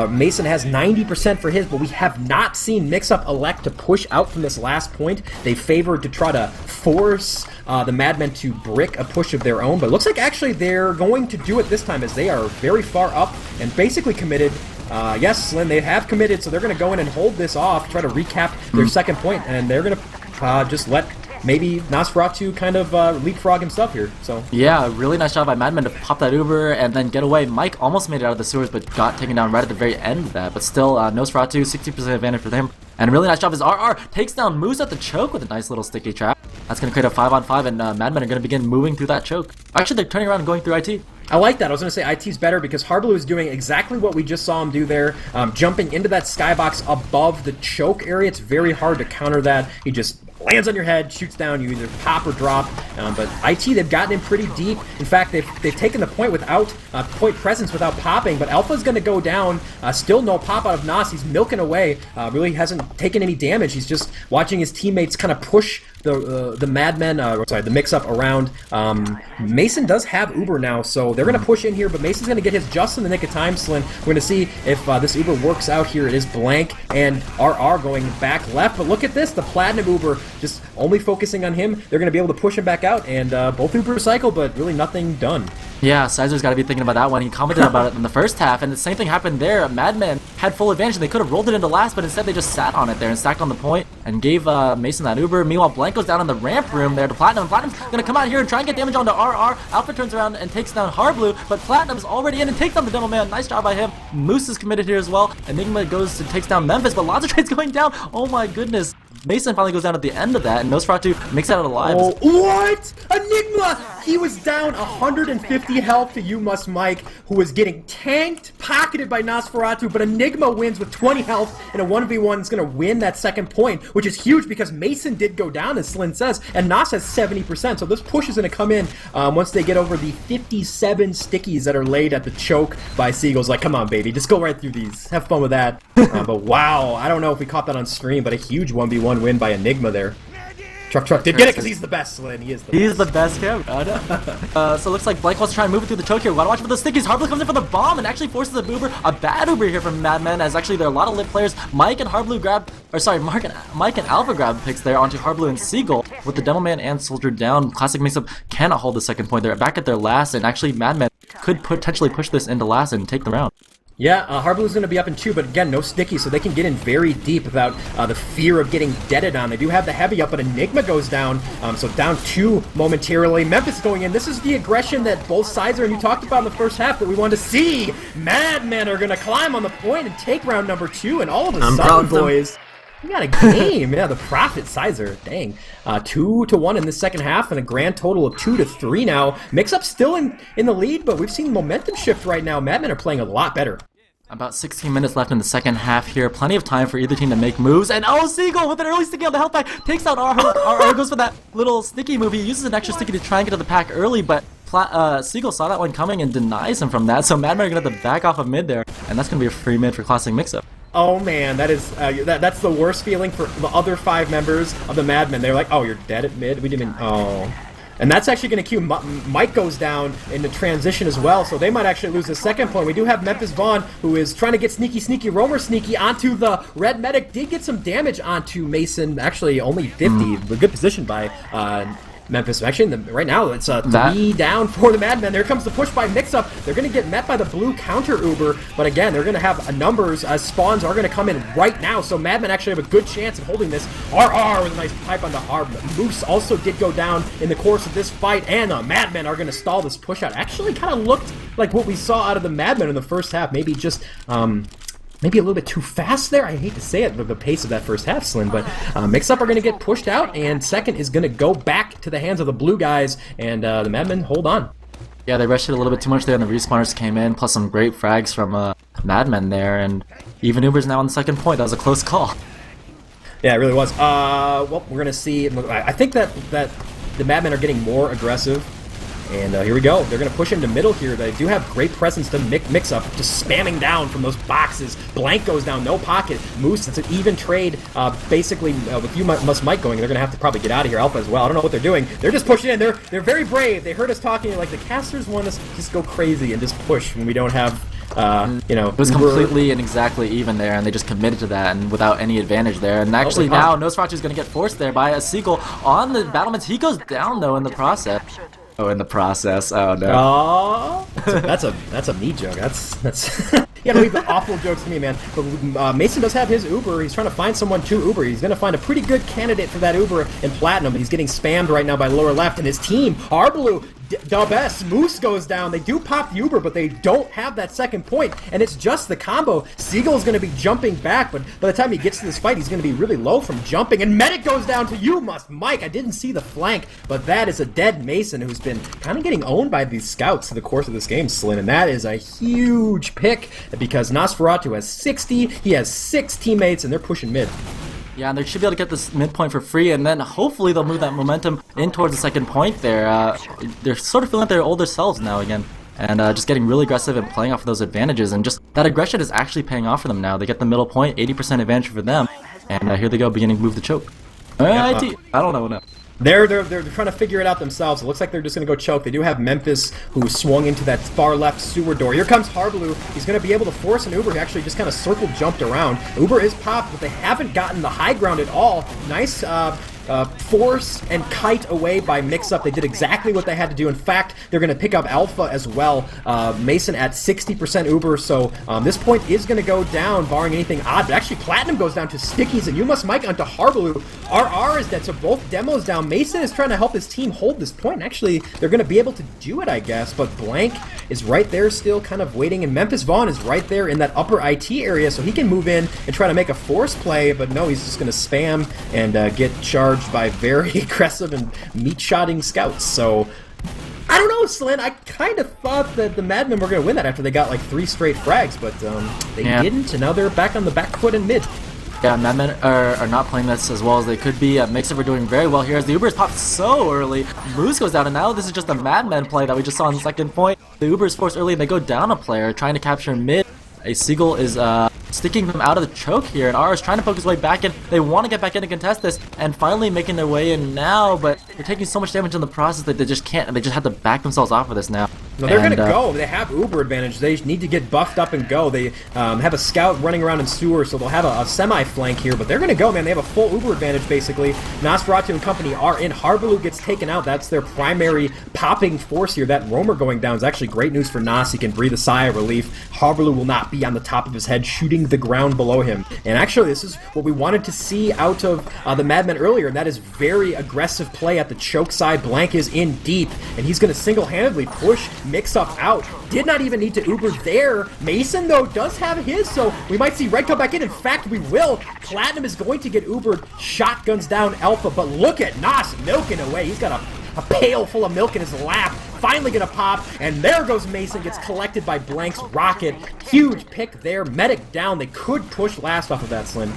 Mason has 90% for his, but we have not seen Mixup elect to push out from this last point. They favored to try to force the Madmen to brick a push of their own, but it looks like actually they're going to do it this time as they are very far up and basically committed. Yes, Slin, they have committed, so they're going to go in and hold this off, try to recap their second point, and they're going to just let maybe Nosferatu kind of leapfrog himself here. So yeah, really nice job by Madman to pop that Uber and then get away. Mike almost made it out of the sewers, but got taken down right at the very end of that. But still, Nosferatu, 60% advantage for him. And a really nice job is RR takes down Moose at the choke with a nice little sticky trap. That's going to create a 5-on-5, and Madmen are going to begin moving through that choke. Actually, they're turning around and going through IT. I like that. I was going to say IT's better because Harblue is doing exactly what we just saw him do there, jumping into that skybox above the choke area. It's very hard to counter that. He just lands on your head, shoots down, you either pop or drop. But IT, they've gotten in pretty deep. In fact, they've taken the point without point presence without popping, but Alpha's going to go down. Still no pop out of Nos. He's milking away. Really hasn't taken any damage. He's just watching his teammates kind of push the Madmen, the Mixup around. Mason does have Uber now, so they're going to push in here, but Mason's going to get his just in the nick of time, Slin. We're going to see if this Uber works out here. It is blank, and RR going back left, but look at this, the Platinum Uber, just only focusing on him. They're going to be able to push him back out, and both Uber cycle, but really nothing done. Yeah, Sizer's got to be thinking about that one. He commented about it in the first half, and the same thing happened there. Madmen had full advantage, and they could have rolled it into last, but instead they just sat on it there and stacked on the point and gave Mason that Uber. Meanwhile, Blank goes down in the ramp room there to Platinum. Platinum's going to come out here and try and get damage onto RR. Alpha turns around and takes down Harblue, but Platinum's already in and takes down the Devil Man. Nice job by him. Moose is committed here as well. Enigma goes and takes down Memphis, but lots of trades going down. Oh my goodness. Mason finally goes down at the end of that, and Nosferatu makes it out alive. Oh, what? Enigma! He was down 150 health to You Must Mike, who was getting tanked, pocketed by Nosferatu, but Enigma wins with 20 health, and a 1v1 is going to win that second point, which is huge because Mason did go down, as Slin says, and Nos has 70%, so this push is going to come in once they get over the 57 stickies that are laid at the choke by Seagulls. Like, come on, baby, just go right through these. Have fun with that. But wow, I don't know if we caught that on stream, but a huge 1v1 win by Enigma there. TrukTruk did get it because he's the best, Slin. He is the best character. So it looks like Blank wants to try and move it through the choke here. We gotta watch for the stickies. Harblue comes in for the bomb and actually forces a Uber. A bad Uber here from Madmen, as actually there are a lot of lit players. Mike and Harblue grab, or sorry, Mike and Alpha grab picks there onto Harblue and Seagull with the Devilman and Soldier down. Classic Mixup cannot hold the second point. They're back at their last, and actually Madmen could potentially push this into last and take the round. Yeah, Harblue's going to be up in 2, but again, no sticky, so they can get in very deep without the fear of getting deaded on. They do have the heavy up, but Enigma goes down, so down 2 momentarily. Memphis going in. This is the aggression that both sides are, and you talked about in the first half that we wanted to see. Madmen are going to climb on the point and take round number 2, and all of a sudden, boys, we got a game. Yeah, the Prophet Sizer, dang. 2-1 in the second half, and a grand total of 2-3 now. Mixup still in the lead, but we've seen momentum shift right now. Madmen are playing a lot better. About 16 minutes left in the second half here. Plenty of time for either team to make moves. And oh, Seagull with an early sticky on the health pack takes out RR. Goes for that little sticky move. He uses an extra sticky to try and get to the pack early, but Seagull saw that one coming and denies him from that. So Madmen are going to have to back off of mid there, and that's going to be a free mid for Classic Mixup. Oh man, that is that's the worst feeling for the other 5 members of the Madmen. They're like, oh, you're dead at mid? We didn't even... Oh. And that's actually going to cue Mike goes down in the transition as well, so they might actually lose the second point. We do have Memphis Vaughn, who is trying to get sneaky roamer sneaky onto the red medic. Did get some damage onto Mason, actually only 50. A good position by Memphis. Actually, right now, it's 3 down for the Madmen. There comes the push by Mixup. They're going to get met by the blue counter Uber, but again, they're going to have numbers as spawns are going to come in right now, so Madmen actually have a good chance of holding this. RR with a nice pipe on the Harb. Moose also did go down in the course of this fight, and the Madmen are going to stall this push out. Actually, kind of looked like what we saw out of the Madmen in the first half. Maybe just... maybe a little bit too fast there. I hate to say it with the pace of that first half, Slin, but Mixup are going to get pushed out, and second is going to go back to the hands of the blue guys, and the Madmen hold on. Yeah, they rushed it a little bit too much there, and the respawners came in, plus some great frags from Madmen there, and even Uber's now on the second point. That was a close call. Yeah, it really was. Well, we're going to see. I think that the Madmen are getting more aggressive. And here we go. They're going to push into middle here. They do have great presence to mix up, just spamming down from those boxes. Blank goes down, no pocket. Moose, it's an even trade. Basically, with You Must Mike going, they're going to have to probably get out of here. Alpha as well. I don't know what they're doing. They're just pushing in. They're very brave. They heard us talking, like the casters want us to just go crazy and just push when we don't have You know, It was completely and exactly even there, and they just committed to that, and without any advantage there. And actually now, Nosferatu is going to get forced there by a Seagull on the battlements. He goes down, though, in the process. Oh, in the process. Oh, no. Oh, that's a me joke. That's you gotta leave the awful jokes to me, man. But Mason does have his Uber. He's trying to find someone to Uber. He's gonna find a pretty good candidate for that Uber in Platinum. He's getting spammed right now by lower left, and his team, Arblue, Dubs, Moose goes down. They do pop the Uber, but they don't have that second point, and it's just the combo. Seagull's going to be jumping back, but by the time he gets to this fight, he's going to be really low from jumping, and Medic goes down to you, Mike. I didn't see the flank, but that is a dead Mason who's been kind of getting owned by these scouts through the course of this game, Slin, and that is a huge pick because Nosferatu has 60, he has 6 teammates, and they're pushing mid. Yeah, and they should be able to get this midpoint for free, and then hopefully they'll move that momentum in towards the second point there. They're sort of feeling like their older selves now again, and just getting really aggressive and playing off of those advantages, and just that aggression is actually paying off for them now. They get the middle point, 80% advantage for them, and here they go, beginning to move the choke. I don't know now. They're trying to figure it out themselves. It looks like they're just going to go choke. They do have Memphis, who swung into that far left sewer door. Here comes Harblue. He's going to be able to force an Uber. He actually just kind of circle jumped around. Uber is popped, but they haven't gotten the high ground at all. Nice force and kite away by Mixup. They did exactly what they had to do. In fact, they're going to pick up Alpha as well. Mason at 60% Uber, so this point is going to go down, barring anything odd. But actually, Platinum goes down to Stickies, and you must Mike onto Harblue. RR is dead, so both demos down. Mason is trying to help his team hold this point, and actually, they're going to be able to do it, I guess. But Blank is right there still, kind of waiting, and Memphis Vaughn is right there in that upper IT area, so he can move in and try to make a force play, but no, he's just going to spam and get charged by very aggressive and meat-shotting scouts. So, I don't know, Slin. I kind of thought that the Madmen were going to win that after they got like 3 straight frags, but they didn't, and now they're back on the back foot in mid. Yeah, Madmen are not playing this as well as they could be. Mixup are doing very well here as the Ubers popped so early. Moose goes down, and now this is just a Madmen play that we just saw in the second point. The Ubers force early, and they go down a player, trying to capture mid. A Seagull is sticking them out of the choke here, and R is trying to poke his way back in. They want to get back in and contest this, and finally making their way in now, but they're taking so much damage in the process that they just can't, and they just have to back themselves off of this now. No, they're going to go. They have Uber advantage. They need to get buffed up and go. They have a scout running around in sewer, so they'll have a semi-flank here, but they're going to go, man. They have a full Uber advantage, basically. Nosferatu and company are in. Harbaloo gets taken out. That's their primary popping force here. That Roamer going down is actually great news for Nos. He can breathe a sigh of relief. Harbaloo will not be on the top of his head, shooting the ground below him. And actually, this is what we wanted to see out of the Madmen earlier, and that is very aggressive play at the choke side. Blank is in deep, and he's going to single-handedly push Mixup out. Did not even need to Uber there. Mason, though, does have his, so we might see Red come back in. In fact, we will. Platinum is going to get Ubered. Shotguns down Alpha, but look at Nos milking away. He's got a pail full of milk in his lap. Finally gonna pop, and there goes Mason, gets collected by Blank's rocket. Huge pick there. Medic down. They could push last off of that, Slin.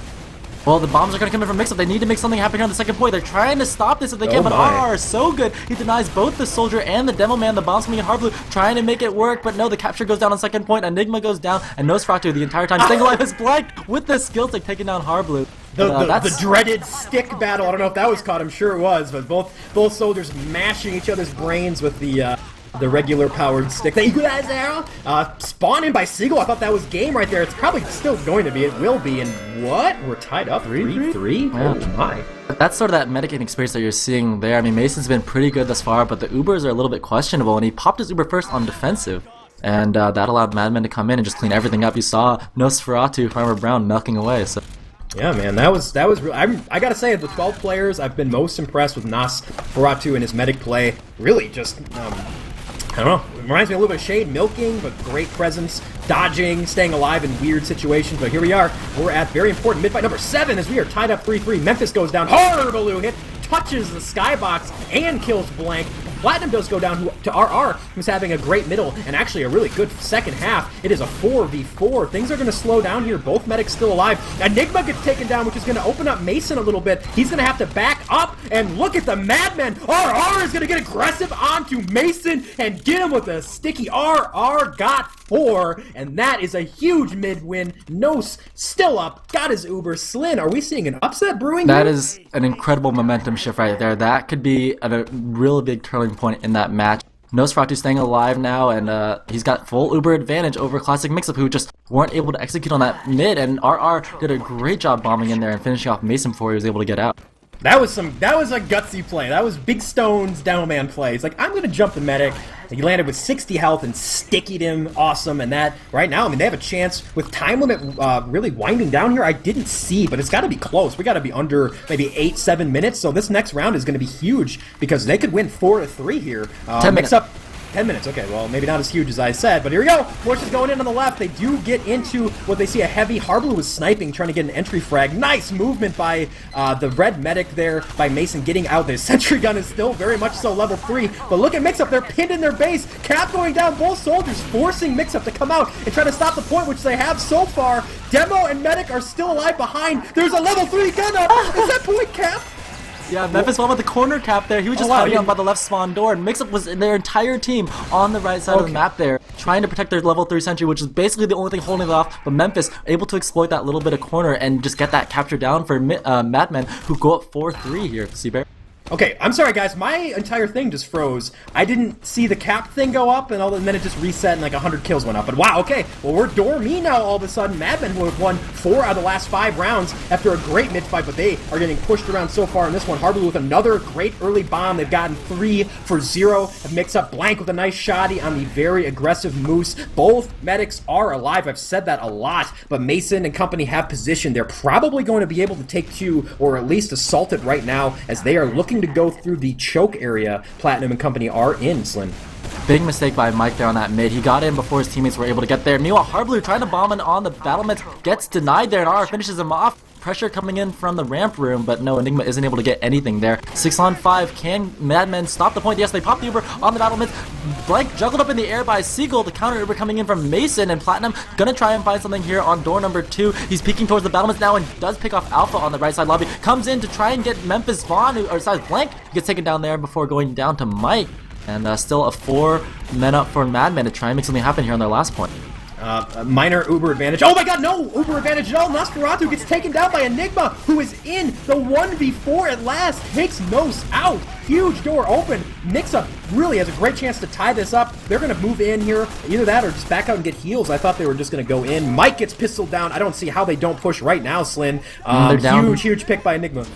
Well, the bombs are going to come in from Mixup. They need to make something happen here on the second point. They're trying to stop this if they can, but RR is so good. He denies both the soldier and the demo man. The bombs coming in Harblue, trying to make it work, but no, the capture goes down on second point. Enigma goes down, and Nosferatu the entire time staying alive is Blank with the skill stick taking down Harblue. The dreaded stick battle. I don't know if that was caught. I'm sure it was, but both soldiers mashing each other's brains with the regular powered stick. The equalizer spawned in by Seagull. I thought that was game right there. It's probably still going to be. It will be. And what? We're tied up 3-3? Oh my. That's sort of that medicating experience that you're seeing there. I mean, Mason's been pretty good thus far, but the Ubers are a little bit questionable, and he popped his Uber first on defensive. And that allowed Madmen to come in and just clean everything up. You saw Nosferatu, Farmer Brown milking away. So. Yeah, man, that was real. I gotta say, of the 12 players, I've been most impressed with Nosferatu and his medic play. Really, just I don't know. It reminds me a little bit of Shade, milking, but great presence, dodging, staying alive in weird situations. But here we are. We're at very important mid-fight number 7 as we are tied up 3-3. Memphis goes down. Harbaloo hit, touches the skybox, and kills Blank. Platinum does go down to RR, who's having a great middle and actually a really good second half. It is a 4v4. Things are going to slow down here. Both medics still alive. Enigma gets taken down, which is going to open up Mason a little bit. He's going to have to back up, and look at the Madmen. RR is going to get aggressive onto Mason and get him with a sticky. RR got 4, and that is a huge mid-win. Nos still up, got his Uber. Slin, are we seeing an upset brewing That here? is an incredible momentum shift right there. That could be a really big turning point in that match. Nosferatu staying alive now, and he's got full Uber advantage over Classic Mixup, who just weren't able to execute on that mid, and RR did a great job bombing in there and finishing off Mason before he was able to get out. That was a gutsy play. That was Big Stone's down man play. He's like, I'm gonna jump the medic. He landed with 60 health and stickied him. Awesome. And that right now, I mean, they have a chance with time limit really winding down here. I didn't see, but it's got to be close. We got to be under maybe 8-7 minutes. So this next round is going to be huge because they could win 4-3 here. 10 minutes. Up 10 minutes, okay, well, maybe not as huge as I said, but here we go. Push is going in on the left. They do get into what they see a heavy. Harblu was sniping, trying to get an entry frag. Nice movement by the red medic there, by Mason getting out. The sentry gun is still very much so level 3, but look at Mixup. They're pinned in their base. Cap going down, both soldiers forcing Mixup to come out and try to stop the point, which they have so far. Demo and medic are still alive behind. There's a level 3 gun up. Is that point Cap? Yeah, Memphis won with the corner cap there. He was just hiding out by the left spawn door, and Mixup was in their entire team on the right side of the map there, trying to protect their level 3 sentry, which is basically the only thing holding it off. But Memphis able to exploit that little bit of corner and just get that capture down for Madmen, who go up 4-3 here, cbear. Okay, I'm sorry guys, my entire thing just froze. I didn't see the cap thing go up, and then it just reset and like 100 kills went up. But wow, okay, well we're Dormy now all of a sudden. Madmen who have won 4 out of the last 5 rounds after a great mid-fight, but they are getting pushed around so far in this one. Harblu with another great early bomb. They've gotten 3 for 0. Have mixed up Blank with a nice shotty on the very aggressive Moose. Both medics are alive, I've said that a lot, but Mason and company have position. They're probably going to be able to take 2, or at least assault it right now, as they are looking to go through the choke area Platinum and company are in, Slin. Big mistake by Mike there on that mid. He got in before his teammates were able to get there. Meanwhile, Harblu trying to bomb in on the battlements, gets denied there, and RR finishes him off. Pressure coming in from the ramp room, but no, Enigma isn't able to get anything there. 6-on-5, can Madmen stop the point? Yes, they pop the Uber on the battlements. Blank juggled up in the air by Seagull. The counter Uber coming in from Mason, and Platinum gonna try and find something here on door number 2. He's peeking towards the battlements now and does pick off Alpha on the right side lobby. Comes in to try and get Memphis Vaughn, or sorry, Blank. He gets taken down there before going down to Mike. And still a 4 men up for Madmen to try and make something happen here on their last point. Minor Uber advantage. Oh my god, no Uber advantage at all. Nosferatu gets taken down by Enigma, who is in the 1v4 at last. Takes Nos out. Huge door open. Mixup really has a great chance to tie this up. They're going to move in here. Either that or just back out and get heals. I thought they were just going to go in. Mike gets pistoled down. I don't see how they don't push right now, Slin. Huge pick by Enigma.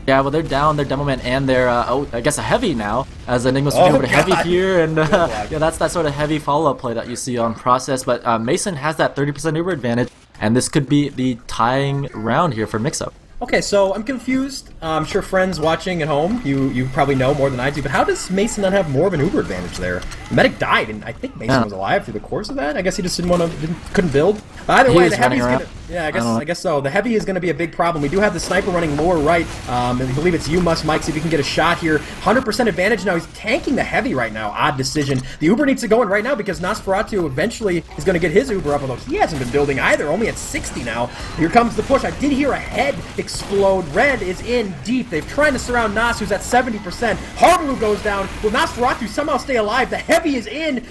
Yeah, well, they're down their Demo Man and their, I guess a heavy now, as Enigma's switching over to heavy here, and yeah, that's that sort of heavy follow-up play that you see on Process, but Mason has that 30% Uber advantage, and this could be the tying round here for Mixup. Okay, so I'm confused. I'm sure friends watching at home, you probably know more than I do, but how does Mason not have more of an Uber advantage there? The medic died, and I think Mason was alive through the course of that. I guess he just couldn't build. But either way, the heavy's gonna. Yeah, I guess so. The heavy is going to be a big problem. We do have the sniper running lower right. And I believe it's you must, Mike, see if you can get a shot here. 100% advantage now. He's tanking the heavy right now. Odd decision. The Uber needs to go in right now because Nosferatu eventually is going to get his Uber up, although he hasn't been building either. Only at 60 now. Here comes the push. I did hear a head explode. Red is in deep. They've tried to surround Nos, who's at 70%. Harblu goes down. Will Nosferatu somehow stay alive? The heavy is in.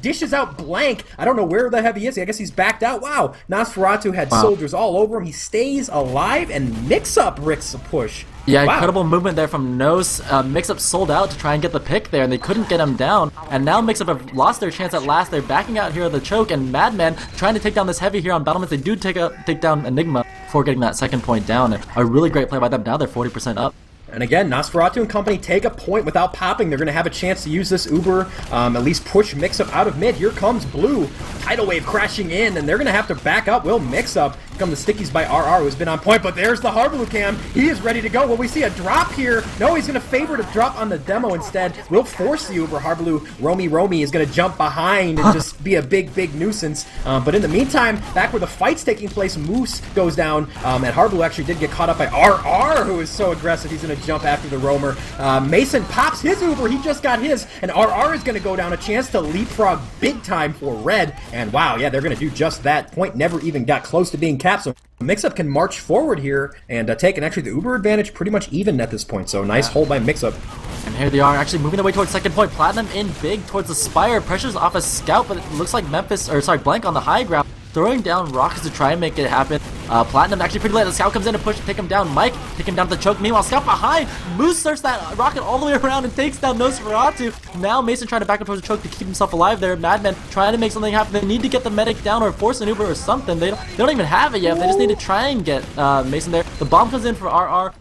Dishes out Blank. I don't know where the heavy is. I guess he's backed out. Wow. Nosferatu had soldiers all over him. He stays alive, and Mixup ricks a push. Yeah, incredible movement there from Nos. Mixup sold out to try and get the pick there, and they couldn't get him down. And now Mixup have lost their chance at last. They're backing out here of the choke, and Madman trying to take down this heavy here on battlements. They do take down Enigma before getting that second point down. And a really great play by them. Now they're 40% up. And again, Nosferatu and company take a point without popping. They're going to have a chance to use this Uber, at least push Mixup out of mid. Here comes Blue. Tidal wave crashing in, and they're going to have to back up. Will Mixup come the stickies by RR, who's been on point, but there's the Harblu cam. He is ready to go. Will we see a drop here? No, he's going to favor to drop on the demo instead. We'll force the Uber. Harblu, Romy is going to jump behind and just be a big nuisance. But in the meantime, back where the fight's taking place, Moose goes down, and Harblu actually did get caught up by RR, who is so aggressive. He's going to jump after the roamer. Mason pops his Uber. He just got his, and RR is going to go down. A chance to leapfrog big time for Red. And wow, yeah, they're going to do just that. Point never even got close to being capped, so Mixup can march forward here and take, and actually the Uber advantage pretty much even at this point, so nice hold by Mixup. And here they are actually moving their way towards second point. Platinum in big towards the Spire. Pressures off a scout, but it looks like Blank on the high ground. throwing down rockets to try and make it happen. Platinum actually pretty late. The Scout comes in to push, take him down. Mike, take him down to the choke. Meanwhile, Scout behind. Moose starts that rocket all the way around and takes down Nosferatu. Now Mason trying to back up towards the choke to keep himself alive there. Madman trying to make something happen. They need to get the medic down or force an Uber or something. They don't even have it yet. They just need to try and get Mason there. The bomb comes in for RR.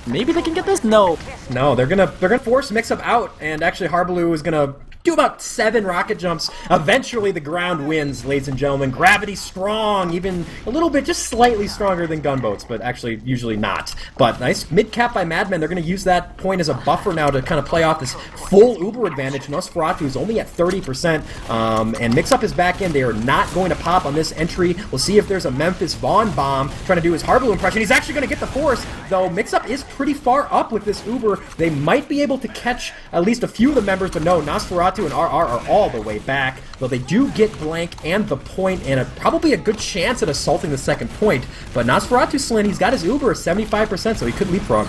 Maybe they can get this? No. No, they're gonna force Mixup out, and actually Harbaloo is gonna do about 7 rocket jumps. Eventually the ground wins, ladies and gentlemen. Gravity strong, even a little bit, just slightly stronger than gunboats, but actually usually not. But nice mid-cap by Madmen. They're going to use that point as a buffer now to kind of play off this full Uber advantage. Nosferatu is only at 30%, and Mixup is back in. They are not going to pop on this entry. We'll see if there's a Memphis Vaughn bomb trying to do his Harbaloo impression. He's actually going to get the force, though Mixup is pretty far up with this Uber. They might be able to catch at least a few of the members, but no, Nosferatu and RR are all the way back, though they do get blank and the point, and probably a good chance at assaulting the second point. But Nosferatu Slin, he's got his Uber 75%, so he could leapfrog.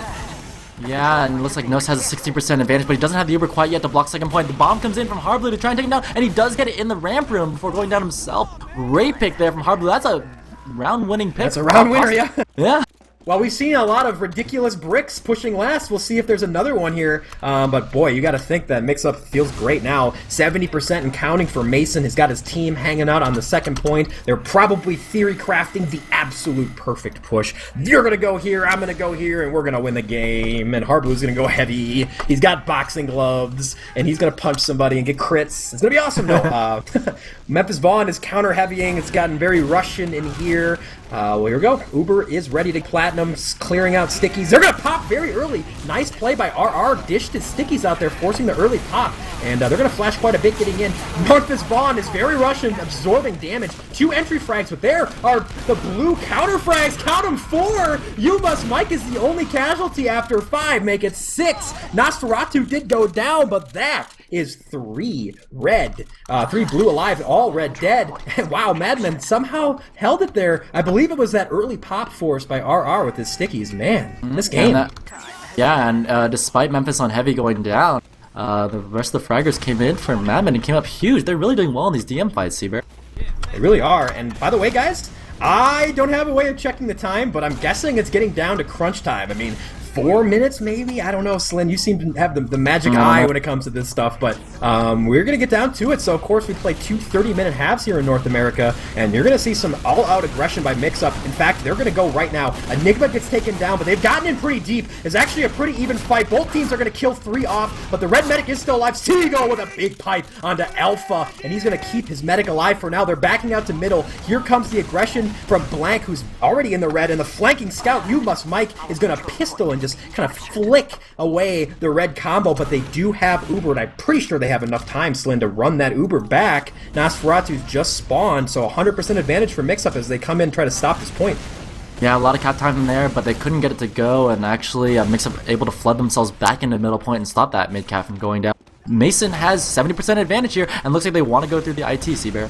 Yeah, and it looks like Nos has a 60% advantage, but he doesn't have the Uber quite yet to block second point. The bomb comes in from Harbaloo to try and take him down, and he does get it in the ramp room before going down himself. Great pick there from Harbaloo. That's a round-winning pick. That's a round winner, yeah. Yeah. While we've seen a lot of ridiculous bricks pushing last, we'll see if there's another one here. But boy, you got to think that Mixup feels great now. 70% and counting for Mason. He's got his team hanging out on the second point. They're probably theory crafting the absolute perfect push. You're going to go here, I'm going to go here, and we're going to win the game. And Harbaloo's going to go heavy. He's got boxing gloves, and he's going to punch somebody and get crits. It's going to be awesome, though. Memphis Vaughn is counter-heavying. It's gotten very Russian in here. Well, here we go. Uber is ready to platinum, clearing out stickies. They're going to pop very early. Nice play by RR. Dished his stickies out there, forcing the early pop. And they're going to flash quite a bit getting in. Memphis Vaughn is very Russian, absorbing damage. 2 entry frags, but there are the blue counter frags. Count them 4. Mike is the only casualty after 5. Make it 6. Nosferatu did go down, but that is 3 red. 3 blue alive, all red dead. Wow, Madman somehow held it there. I believe it was that early pop force by RR with his stickies. Man, this game. And despite Memphis on heavy going down, the rest of the fraggers came in for Madman and came up huge. They're really doing well in these DM fights, cbear. They really are. And by the way, guys, I don't have a way of checking the time, but I'm guessing it's getting down to crunch time. I mean, 4 minutes maybe? I don't know, Slin. You seem to have the magic eye when it comes to this stuff, but we're going to get down to it. So, of course, we play 2 30-minute halves here in North America, and you're going to see some all-out aggression by Mixup. In fact, they're going to go right now. Enigma gets taken down, but they've gotten in pretty deep. It's actually a pretty even fight. Both teams are going to kill 3 off, but the red medic is still alive. Seagull with a big pipe onto Alpha, and he's going to keep his medic alive for now. They're backing out to middle. Here comes the aggression from Blank, who's already in the red, and the flanking scout, Mike, is going to pistol and just kind of flick away the red combo, but they do have Uber, and I'm pretty sure they have enough time, Slin, to run that Uber back. Nosferatu's just spawned, so 100% advantage for Mixup as they come in and try to stop this point. Yeah, a lot of cap time in there, but they couldn't get it to go, and actually Mixup able to flood themselves back into middle point and stop that mid cap from going down. Mason has 70% advantage here, and looks like they want to go through the IT, cbear.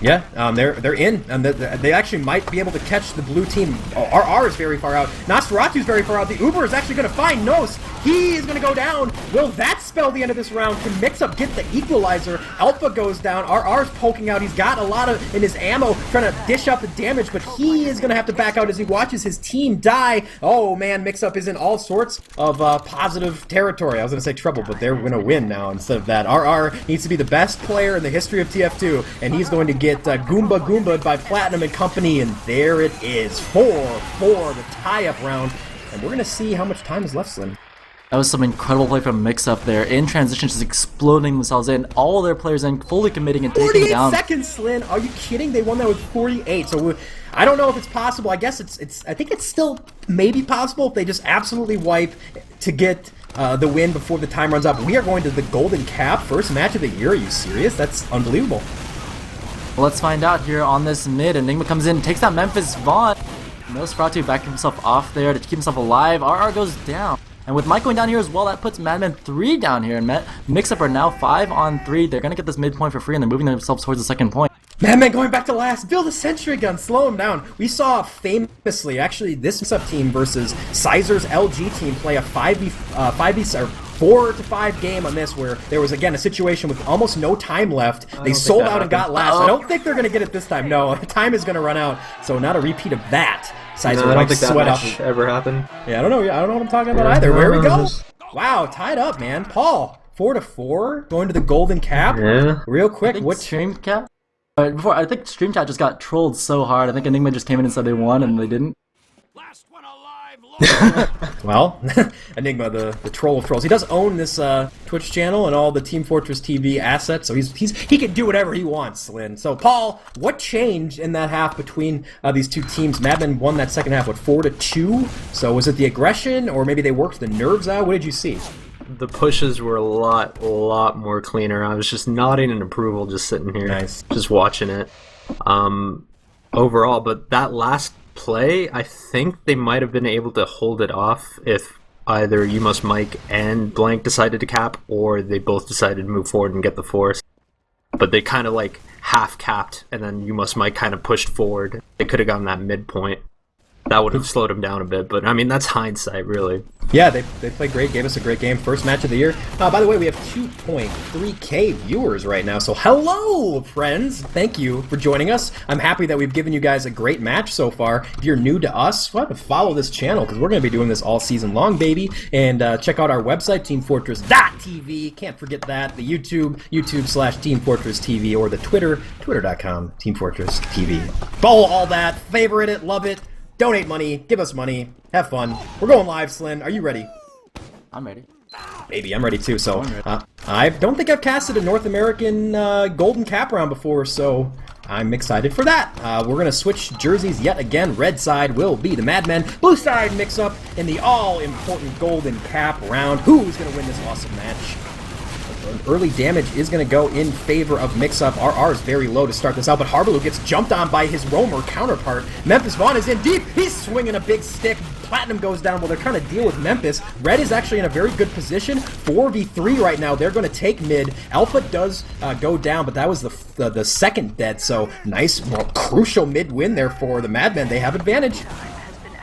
Yeah, they're in, and they actually might be able to catch the blue team. RR is very far out. Nosferatu's very far out. The Uber is actually going to find Nos. He is going to go down. Will that spell the end of this round? Can Mixup get the equalizer? Alpha goes down. RR's poking out. He's got a lot of in his ammo, trying to dish out the damage, but he is going to have to back out as he watches his team die. Oh man, Mixup is in all sorts of positive territory. I was going to say trouble, but they're going to win now instead of that. RR needs to be the best player in the history of TF2, and he's going to get Goomba by Platinum and company, and there it is. 4-4, the tie-up round, and we're going to see how much time is left, Slin. That was some incredible play from Mixup there. In transition, just exploding themselves in. All their players in, fully committing and taking down. 48 seconds, Slin. Are you kidding? They won that with 48. So I don't know if it's possible. I guess I think it's still maybe possible if they just absolutely wipe to get the win before the time runs out. But we are going to the Golden Cap, first match of the year. Are you serious? That's unbelievable. Well, let's find out here on this mid. Enigma comes in, takes out Memphis Vaughn. Nosferatu backing himself off there to keep himself alive. RR goes down. And with Mike going down here as well, that puts Madman 3 down here. And Mixup are now 5 on 3. They're going to get this midpoint for free, and they're moving themselves towards the second point. Madman going back to last. Build a sentry gun. Slow him down. We saw famously, actually, this Mixup team versus Sizer's LG team play a 5v 4-5 game on this where there was, again, a situation with almost no time left. They sold out and got last. I don't think they're going to get it this time. No, time is going to run out. So not a repeat of that. I don't think that match ever happened. Yeah, I don't know. I don't know what I'm talking about either. Where we go? Wow, tied up, man. Paul, 4-4, going to the golden cap. Yeah. Real quick, what stream cap? Before I think stream chat just got trolled so hard. I think Enigma just came in and said they won, and they didn't. Last one alive. Well, Enigma, the troll of trolls. He does own this Twitch channel and all the Team Fortress TV assets, so he can do whatever he wants, Slin. So, Paul, what changed in that half between these two teams? Madman won that second half, what, 4-2? So was it the aggression, or maybe they worked the nerves out? What did you see? The pushes were a lot more cleaner. I was just nodding in approval, just sitting here, just watching it. Overall, but that last play, I think they might have been able to hold it off if either You Must Mike and Blank decided to cap, or they both decided to move forward and get the force. But they kind of like half capped, and then You Must Mike kind of pushed forward. They could have gotten that midpoint. That would have slowed him down a bit, but I mean, that's hindsight, really. Yeah, they played great, gave us a great game. First match of the year. By the way, we have 2.3K viewers right now, so hello, friends. Thank you for joining us. I'm happy that we've given you guys a great match so far. If you're new to us, we'll have to follow this channel, because we're going to be doing this all season long, baby. And check out our website, teamfortress.tv. Can't forget that. The YouTube/teamfortress.tv, or the twitter.com, teamfortress.tv. Follow all that, favorite it, love it. Donate money, give us money, have fun. We're going live, Slin. Are you ready? I'm ready. Maybe, I'm ready too. So, I don't think I've casted a North American Golden Cap round before, so I'm excited for that. We're going to switch jerseys yet again. Red side will be the Madmen. Blue side mix-up in the all-important Golden Cap round. Who's going to win this awesome match? Early damage is going to go in favor of Mixup. RR is very low to start this out, but Harbaloo gets jumped on by his roamer counterpart. Memphis Vaughn is in deep. He's swinging a big stick. Platinum goes down while they're trying to deal with Memphis. Red is actually in a very good position. 4v3 right now. They're going to take mid. Alpha does go down, but that was the second dead, so nice, well, crucial mid win there for the Madmen. They have advantage.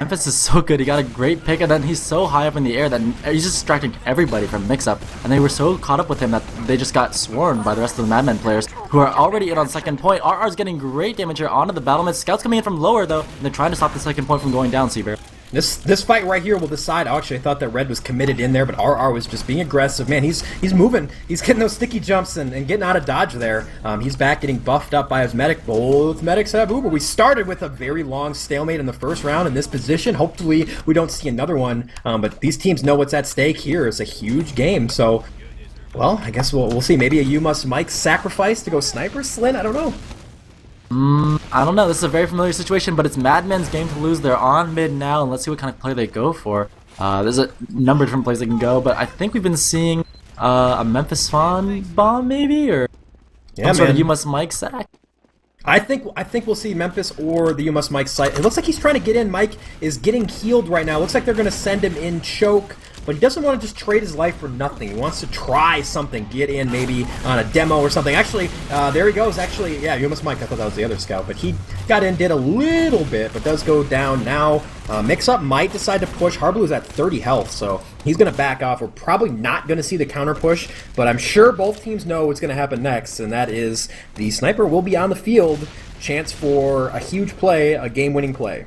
Memphis is so good. He got a great pick, and then he's so high up in the air that he's just distracting everybody from Mix-Up. And they were so caught up with him that they just got swarmed by the rest of the Madmen players, who are already in on second point. RR's getting great damage here onto the battlement. Scouts coming in from lower, though, and they're trying to stop the second point from going down, cbear. This fight right here will decide. Actually, I thought that Red was committed in there, but RR was just being aggressive. Man, he's moving. He's getting those sticky jumps and getting out of dodge there. He's back getting buffed up by his medic. Both medics have Uber. We started with a very long stalemate in the first round in this position. Hopefully, we don't see another one. But these teams know what's at stake here. It's a huge game. So, well, I guess we'll see. Maybe a You Must Mike sacrifice to go sniper, Slin? I don't know. I don't know. This is a very familiar situation, but it's Madmen's game to lose. They're on mid now, and let's see what kind of play they go for. There's a number of different plays they can go, but I think we've been seeing a Memphis Fawn bomb, maybe, or some sort of You Must Mike sack. I think we'll see Memphis or the You Must Mike site. It looks like he's trying to get in. Mike is getting healed right now. Looks like they're going to send him in choke. But he doesn't want to just trade his life for nothing. He wants to try something, get in maybe on a demo or something. Actually, there he goes. Actually, yeah, You Must Mike. I thought that was the other scout. But he got in, did a little bit, but does go down now. Mix-Up might decide to push. Harbaloo's at 30 health, so he's going to back off. We're probably not going to see the counter push, but I'm sure both teams know what's going to happen next, and that is the sniper will be on the field. Chance for a huge play, a game-winning play.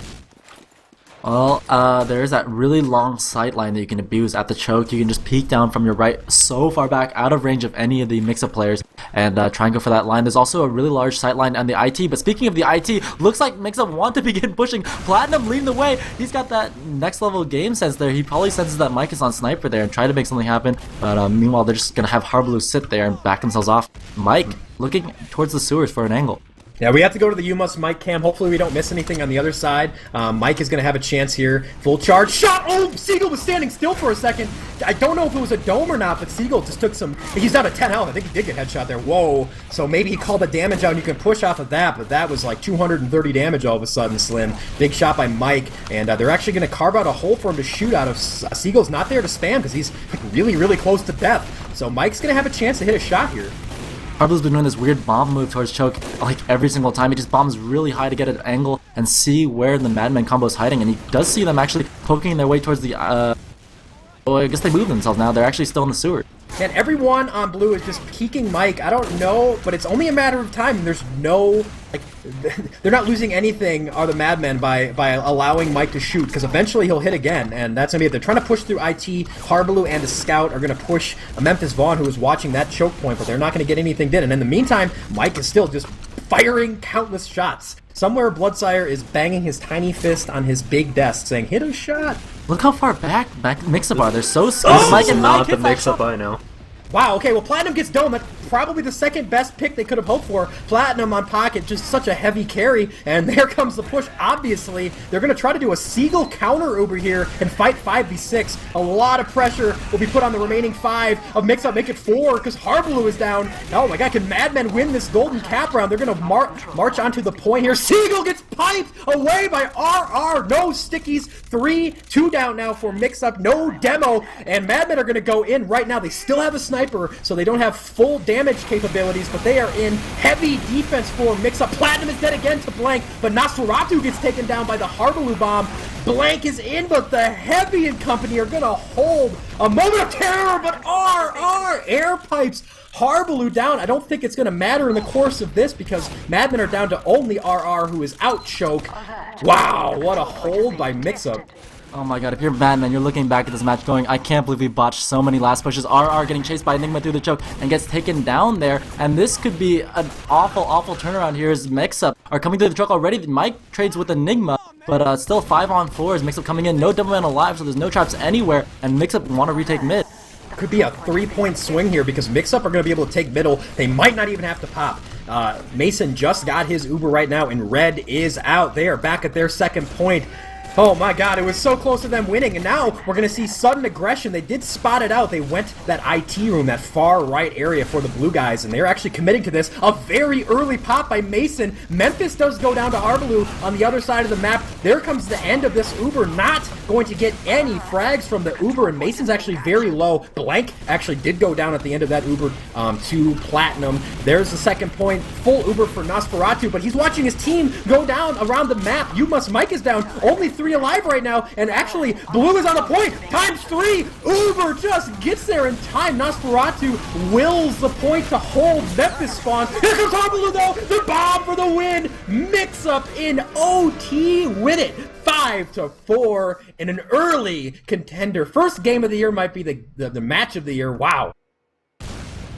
Well, there's that really long sight line that you can abuse at the choke. You can just peek down from your right so far back, out of range of any of the Mix-Up players, and try and go for that line. There's also a really large sight line on the IT, but speaking of the IT, looks like Mix-Up want to begin pushing. Platinum leading the way. He's got that next level game sense there. He probably senses that Mike is on sniper there and try to make something happen, but meanwhile they're just going to have Harbaloo sit there and back themselves off. Mike looking towards the sewers for an angle. Yeah, we have to go to the You Must Mike cam. Hopefully we don't miss anything on the other side. Mike is going to have a chance here. Full charge. Shot! Oh, Seagull was standing still for a second. I don't know if it was a dome or not, but Seagull just took some... He's down to 10 health. I think he did get headshot there. Whoa. So maybe he called the damage out and you can push off of that, but that was like 230 damage all of a sudden, Slin. Big shot by Mike, and they're actually going to carve out a hole for him to shoot out of. Seagull's not there to spam because he's really, really close to death. So Mike's going to have a chance to hit a shot here. Harbaloo's been doing this weird bomb move towards choke like every single time. He just bombs really high to get an angle and see where the Madman combo is hiding, and he does see them actually poking their way towards the Well, I guess they moved themselves now. They're actually still in the sewer. And everyone on blue is just peeking Mike. I don't know, but it's only a matter of time. There's no, like, they're not losing anything, are the Madmen, by allowing Mike to shoot, because eventually he'll hit again, and that's going to be it. They're trying to push through IT. Harbaloo and the Scout are going to push Memphis Vaughn, who is watching that choke point, but they're not going to get anything done. And in the meantime, Mike is still just firing countless shots. Somewhere Bloodsire is banging his tiny fist on his big desk, saying, "Hit a shot." Look how far back Mixup are. They're so scared. This Mike is and not Mike the Mixup I know. Wow, okay, well, Platinum gets dome. That's probably the second best pick they could have hoped for. Platinum on pocket, just such a heavy carry, and there comes the push. Obviously, they're going to try to do a Seagull counter over here and fight 5v6. A lot of pressure will be put on the remaining 5 of Mixup. Make it 4 because Harbaloo is down. Oh my god, can Madmen win this golden cap round? They're going to march onto the point here. Seagull gets piped away by RR. No stickies. 3-2 down now for Mixup. No demo, and Madmen are going to go in right now. They still have a sniper, so they don't have full damage capabilities, but they are in heavy defense for Mixup. Platinum is dead again to Blank, but Nosferatu gets taken down by the Harbaloo bomb. Blank is in, but the Heavy and company are gonna hold a moment of terror, but RR air pipes Harbaloo down. I don't think it's gonna matter in the course of this because Madmen are down to only RR, who is out choke. Wow, what a hold by Mixup. Oh my god, if you're Madman, you're looking back at this match going, I can't believe we botched so many last pushes. RR getting chased by Enigma through the choke and gets taken down there. And this could be an awful turnaround here as Mixup are coming through the choke already. Mike trades with Enigma, but still 5-on-4 as Mixup coming in. No double man alive, so there's no traps anywhere. And Mixup want to retake mid. Could be a 3-point swing here because Mixup are going to be able to take middle. They might not even have to pop. Mason just got his Uber right now, and Red is out. They are back at their second point. Oh my god, it was so close to them winning, and now we're going to see sudden aggression. They did spot it out. They went that IT room, that far right area for the blue guys, and they're actually committing to this. A very early pop by Mason. Memphis does go down to Harbaloo on the other side of the map. There comes the end of this Uber. Not going to get any frags from the Uber, and Mason's actually very low. Blank actually did go down at the end of that Uber to Platinum. There's the second point. Full Uber for Nosferatu, but he's watching his team go down around the map. You Must Mike is down. Only 3 alive right now, and actually blue is on the point times 3. Uber just gets there in time. Nosferatu wills the point to hold Memphis spawn. Here comes Harbaloo though, the bomb for the win. Mixup in OT win it 5-4 in an early contender. First game of the year might be the match of the year. Wow,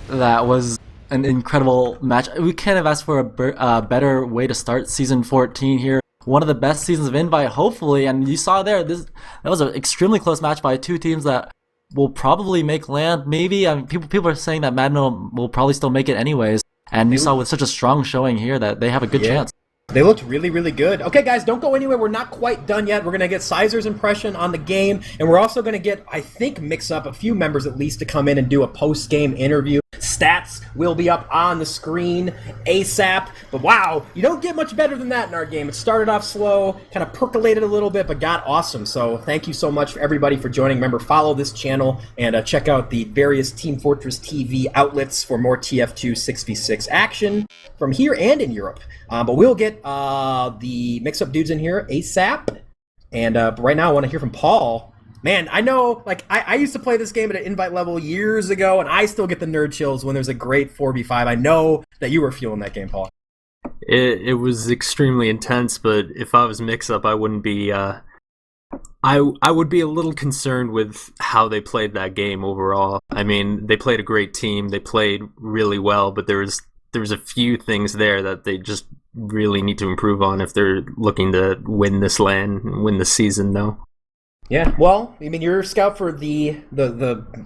That was an incredible match. We can't have asked for a better way to start season 14 here. One of the best seasons of Invite, hopefully, and you saw there, that was an extremely close match by 2 teams that will probably make land, maybe. I mean, people are saying that Madden will probably still make it anyways, and you saw with such a strong showing here that they have a good chance. They looked really, really good. Okay, guys, don't go anywhere. We're not quite done yet. We're going to get Sizer's impression on the game, and we're also going to get, I think, Mixup, a few members at least, to come in and do a post-game interview. Stats will be up on the screen ASAP, but wow, you don't get much better than that in our game. It started off slow, kind of percolated a little bit, but got awesome. So thank you so much for everybody for joining. Remember, follow this channel and check out the various Team Fortress TV outlets for more TF2 6v6 action from here and in Europe. But we'll get the Mixup dudes in here ASAP. And right now I want to hear from Paul. Man, I know, like, I used to play this game at an invite level years ago, and I still get the nerd chills when there's a great 4v5. I know that you were feeling that game, Paul. It was extremely intense, but if I was Mixup, I wouldn't be... I would be a little concerned with how they played that game overall. I mean, they played a great team, they played really well, but there was a few things there that they just really need to improve on if they're looking to win this LAN, win the season, though. Yeah, well, I mean, you're a scout for the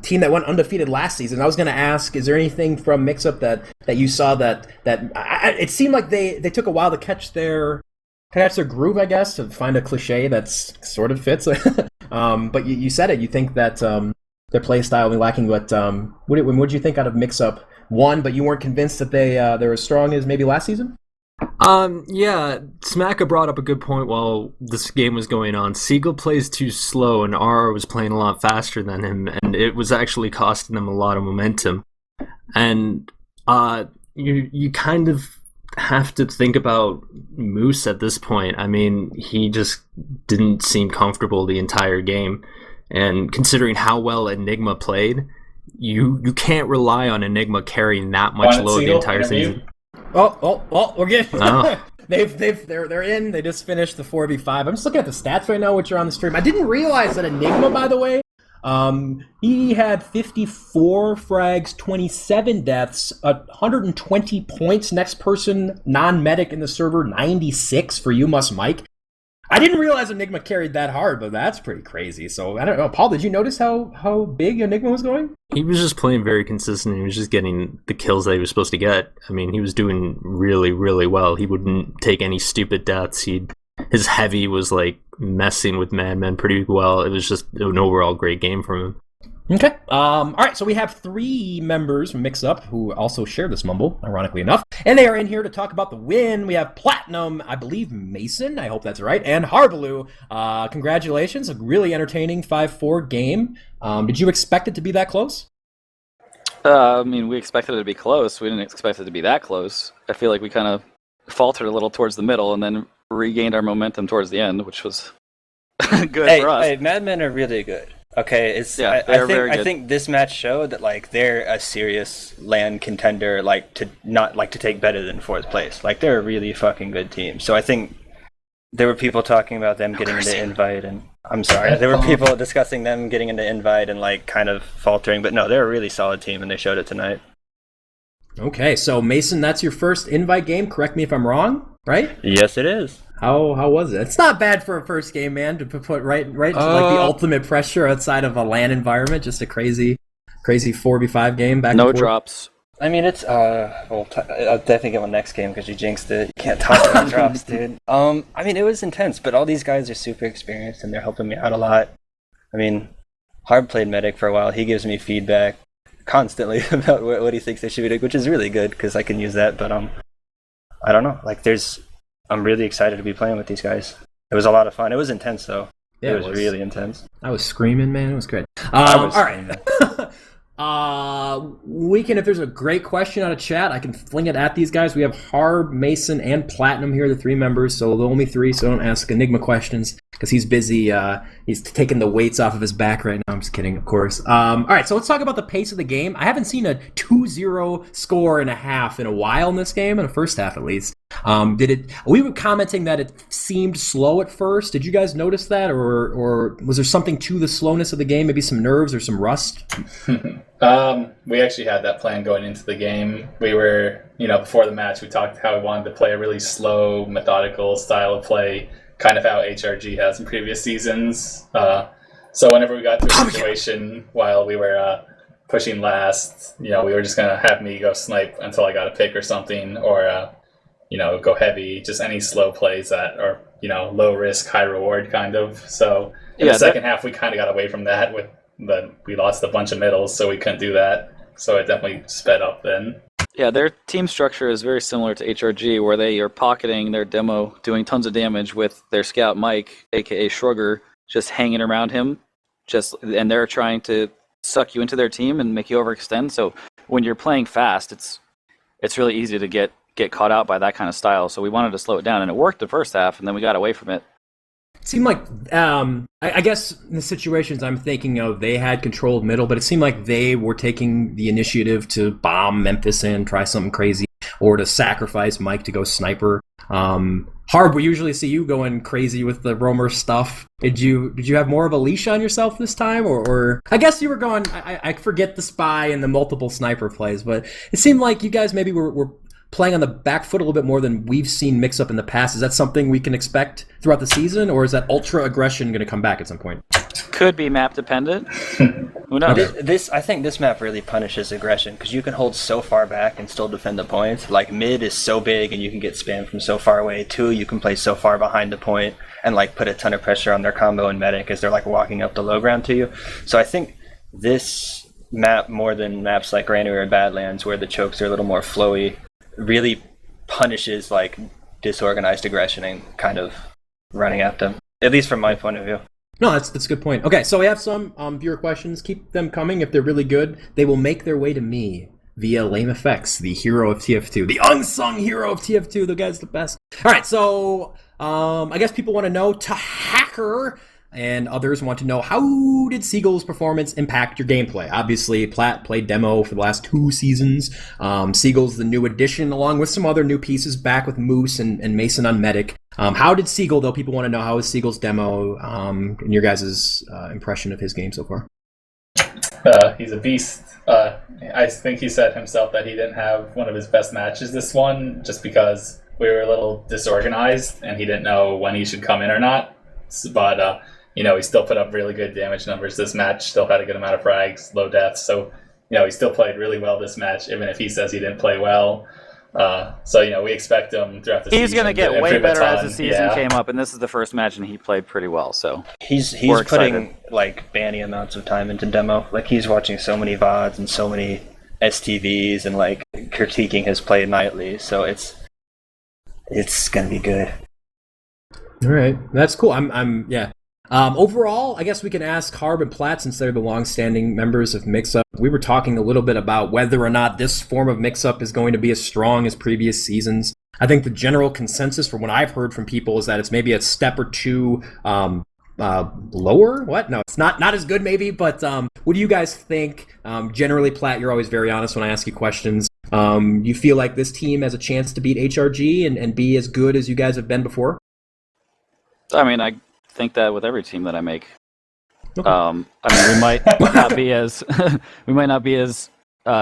team that went undefeated last season. I was going to ask, is there anything from Mixup that you saw that it seemed like they took a while to catch their groove, I guess, to find a cliche that's sort of fits. But you said it. You think that their play style will be lacking. But what did you think out of Mixup? One, but you weren't convinced that they're as strong as maybe last season? Yeah, Smacka brought up a good point while this game was going on. Seagull plays too slow, and RR was playing a lot faster than him, and it was actually costing them a lot of momentum. And you kind of have to think about Moose at this point. I mean, he just didn't seem comfortable the entire game. And considering how well Enigma played, you can't rely on Enigma carrying that much load the entire season. Oh, we're getting. Oh. They're in. They just finished the 4v5. I'm just looking at the stats right now, which are on the stream. I didn't realize that Enigma, by the way, he had 54 frags, 27 deaths, 120 points. Next person, non-medic in the server, 96 for You Must Mike. I didn't realize Enigma carried that hard, but that's pretty crazy. So, I don't know. Paul, did you notice how big Enigma was going? He was just playing very consistent. He was just getting the kills that he was supposed to get. I mean, he was doing really, really well. He wouldn't take any stupid deaths. His heavy was, like, messing with Madmen pretty well. It was just an overall great game from him. Okay. All right, so we have 3 members from Mixup who also share this mumble, ironically enough. And they are in here to talk about the win. We have Platinum, I believe Mason, I hope that's right, and Harbaloo. Congratulations, a really entertaining 5-4 game. Did you expect it to be that close? I mean, we expected it to be close. We didn't expect it to be that close. I feel like we kind of faltered a little towards the middle and then regained our momentum towards the end, which was good for us. Hey, Madmen are really good. Okay, I think this match showed that like they're a serious LAN contender, like to take better than 4th place. Like they're a really fucking good team. So I think there were people talking about them getting into invite, and I'm sorry, there were people discussing them getting into invite and like kind of faltering. But no, they're a really solid team, and they showed it tonight. Okay, so Mason, that's your first invite game. Correct me if I'm wrong, right? Yes, it is. How was it? It's not bad for a first game, man, to put right into like the ultimate pressure outside of a LAN environment. Just a crazy 4v5 game back. No and forth. drops. I mean, it's I'll definitely get one next game because you jinxed it. You can't talk about drops, dude. I mean, it was intense, but all these guys are super experienced and they're helping me out a lot. I mean, Harb played medic for a while. He gives me feedback constantly about what he thinks I should be doing, which is really good because I can use that. But I don't know. Like, I'm really excited to be playing with these guys. It was a lot of fun. It was intense, though. Yeah, it was really intense. I was screaming, man. It was great. All right. If there's a great question out of chat, I can fling it at these guys. We have Harb, Mason, and Platinum here, the 3 members. So the only 3, so don't ask Enigma questions because he's busy. He's taking the weights off of his back right now. I'm just kidding, of course. All right, so let's talk about the pace of the game. I haven't seen a 2-0 score and a half in a while in this game, in the first half at least. We were commenting that it seemed slow at first. Did you guys notice that, or was there something to the slowness of the game? Maybe some nerves or some rust? We actually had that plan going into the game. We were, before the match, we talked how we wanted to play a really slow, methodical style of play, kind of how HRG has in previous seasons. So whenever we got to a situation while we were pushing last, we were just gonna have me go snipe until I got a pick or something, or go heavy, just any slow plays that are, low risk, high reward kind of. So in the second half, we kind of got away from that we lost a bunch of middles, so we couldn't do that. So it definitely sped up then. Yeah, their team structure is very similar to HRG, where they are pocketing their demo, doing tons of damage with their scout Mike, aka Shrugger, just hanging around him, and they're trying to suck you into their team and make you overextend. So when you're playing fast, it's really easy to get caught out by that kind of style. So we wanted to slow it down, and it worked the first half, and then we got away from it. It seemed like, I guess in the situations I'm thinking of, they had control of middle, but it seemed like they were taking the initiative to bomb Memphis in, try something crazy, or to sacrifice Mike to go sniper. Harb, we usually see you going crazy with the roamer stuff. Did you have more of a leash on yourself this time, or I guess you were going? I forget the spy and the multiple sniper plays, but it seemed like you guys maybe were playing on the back foot a little bit more than we've seen Mixup in the past. Is that something we can expect throughout the season, or is that ultra aggression going to come back at some point? Could be map dependent. Who knows? I think this map really punishes aggression because you can hold so far back and still defend the point. Like mid is so big and you can get spammed from so far away. 2, you can play so far behind the point and like put a ton of pressure on their combo and medic as they're like walking up the low ground to you. So I think this map, more than maps like Granary or Badlands where the chokes are a little more flowy, really punishes like disorganized aggression and kind of running at them, at least from my point of view. No, that's a good point. Okay, so we have some viewer questions. Keep them coming. If they're really good, they will make their way to me via Lame Effects, the hero of TF2, the unsung hero of TF2. The guy's the best. All right, so I guess people want to know, to Hacker, and others want to know, how did Siegel's performance impact your gameplay? Obviously, Platt played demo for the last 2 seasons. Siegel's the new addition, along with some other new pieces back with Moose and Mason on Medic. How did Siegel, though? People want to know, how was Siegel's demo, and your guys' impression of his game so far? He's a beast. I think he said himself that he didn't have one of his best matches this one, just because we were a little disorganized and he didn't know when he should come in or not. But he still put up really good damage numbers this match. Still had a good amount of frags, low deaths. So he still played really well this match, even if he says he didn't play well. So we expect him throughout the season. He's going to get way better as the season came up, and this is the first match, and he played pretty well. So he's putting like banny amounts of time into demo. Like, he's watching so many VODs and so many STVs and like critiquing his play nightly. So it's going to be good. All right, that's cool. Overall, I guess we can ask Harb and Platt, since they're the long-standing members of Mixup. We were talking a little bit about whether or not this form of Mixup is going to be as strong as previous seasons. I think the general consensus from what I've heard from people is that it's maybe a step or two lower. What? No, it's not as good maybe, but what do you guys think? Generally, Platt, you're always very honest when I ask you questions. You feel like this team has a chance to beat HRG and be as good as you guys have been before? I mean, I think that with every team that I make. Okay. We might not be as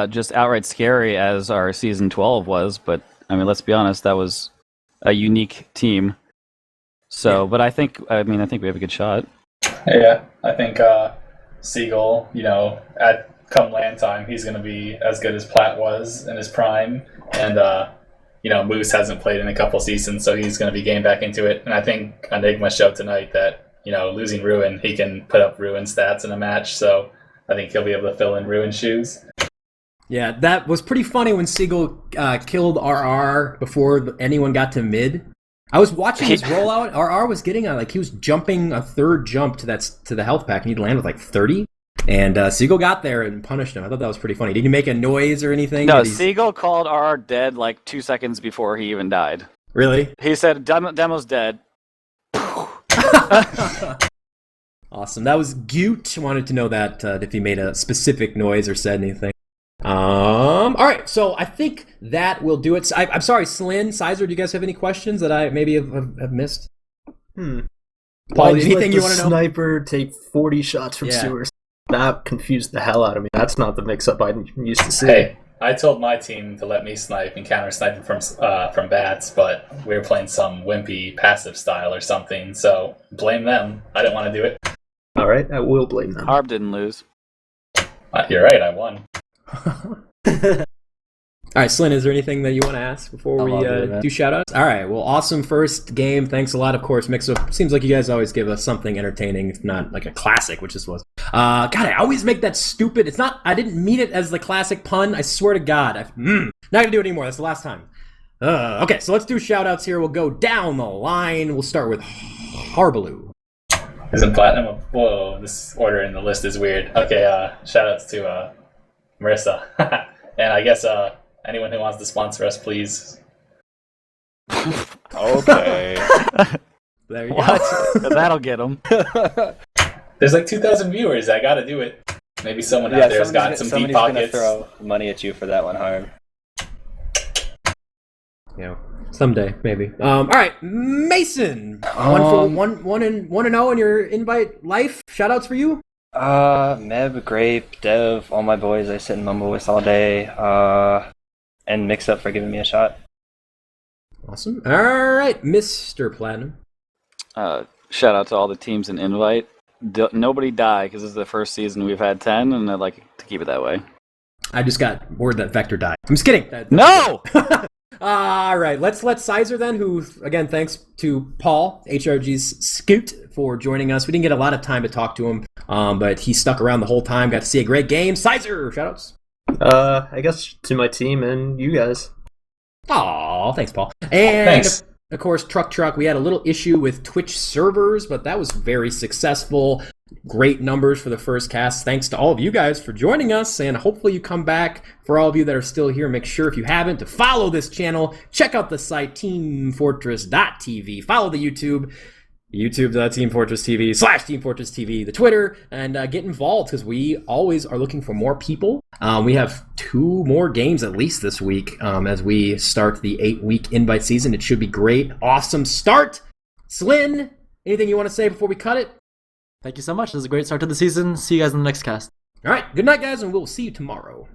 just outright scary as our season 12 was, but I mean, let's be honest, that was a unique team. So, but I think we have a good shot. Yeah, I think Siegel, at come LAN time, he's going to be as good as Platt was in his prime, and Moose hasn't played in a couple seasons, so he's going to be getting back into it. And I think Enigma showed tonight that losing Ruin, he can put up Ruin stats in a match, so I think he'll be able to fill in Ruin shoes. Yeah, that was pretty funny when Siegel killed RR before anyone got to mid. I was watching his rollout. RR was getting he was jumping a third jump to the health pack, and he'd land with like 30. And Siegel got there and punished him. I thought that was pretty funny. Did he make a noise or anything? No, Siegel called RR dead like 2 seconds before he even died. Really? He said, Demo's dead. Awesome. That was Gute. Wanted to know that if he made a specific noise or said anything. All right, so I think that will do it. I'm sorry, Slin, Sizer, do you guys have any questions that I maybe have missed? Paul, anything you want to know? Sniper take 40 shots from sewers. That confused the hell out of me. That's not the mix-up I used to see. Hey, I told my team to let me snipe and counter sniping from bats, but we were playing some wimpy passive style or something, so blame them. I didn't want to do it. All right, I will blame them. Harb didn't lose. You're right, I won. All right, Slin, is there anything that you want to ask before we do shout-outs? All right, well, awesome first game. Thanks a lot, of course. Mixup. Seems like you guys always give us something entertaining, if not like a classic, which this was. God, I always make that stupid. It's not. I didn't mean it as the classic pun. I swear to God. Not gonna do it anymore. That's the last time. Okay, so let's do shout-outs here. We'll go down the line. We'll start with Harbaloo. Isn't Platinum? Whoa, this order in the list is weird. Okay, shout-outs to Marissa, and I guess anyone who wants to sponsor us, please. Okay. There you go. That'll get them. There's like 2,000 viewers. I gotta do it. Maybe someone out there's got some deep pockets. Gonna throw money at you for that one, Harb. Yeah, someday maybe. All right, Mason. 1-0 in your invite life. Shoutouts for you. Meb, Grape, Dev, all my boys I sit and mumble with all day. And Mixup for giving me a shot. Awesome. All right, Mr. Platinum. Shout out to all the teams in invite. Nobody die, because this is the first season we've had 10, and I'd like to keep it that way. I just got word that Vector died. I'm just kidding. No! All right, let's let Sizer then, who, again, thanks to Paul, HRG's Scoot, for joining us. We didn't get a lot of time to talk to him, but he stuck around the whole time, got to see a great game. Sizer, shoutouts. I guess to my team and you guys. Aw, thanks, Paul. And thanks. Of course, TrukTruk. We had a little issue with Twitch servers, but that was very successful. Great numbers for the first cast. Thanks to all of you guys for joining us, and hopefully you come back. For all of you that are still here, make sure if you haven't to follow this channel. Check out the site teamfortress.tv. Follow the YouTube. YouTube, Team Fortress TV / Team Fortress TV, the Twitter, and get involved because we always are looking for more people. We have 2 more games at least this week as we start the 8-week invite season. It should be great. Awesome start. Slin, anything you want to say before we cut it? Thank you so much. This is a great start to the season. See you guys in the next cast. All right. Good night, guys, and we'll see you tomorrow.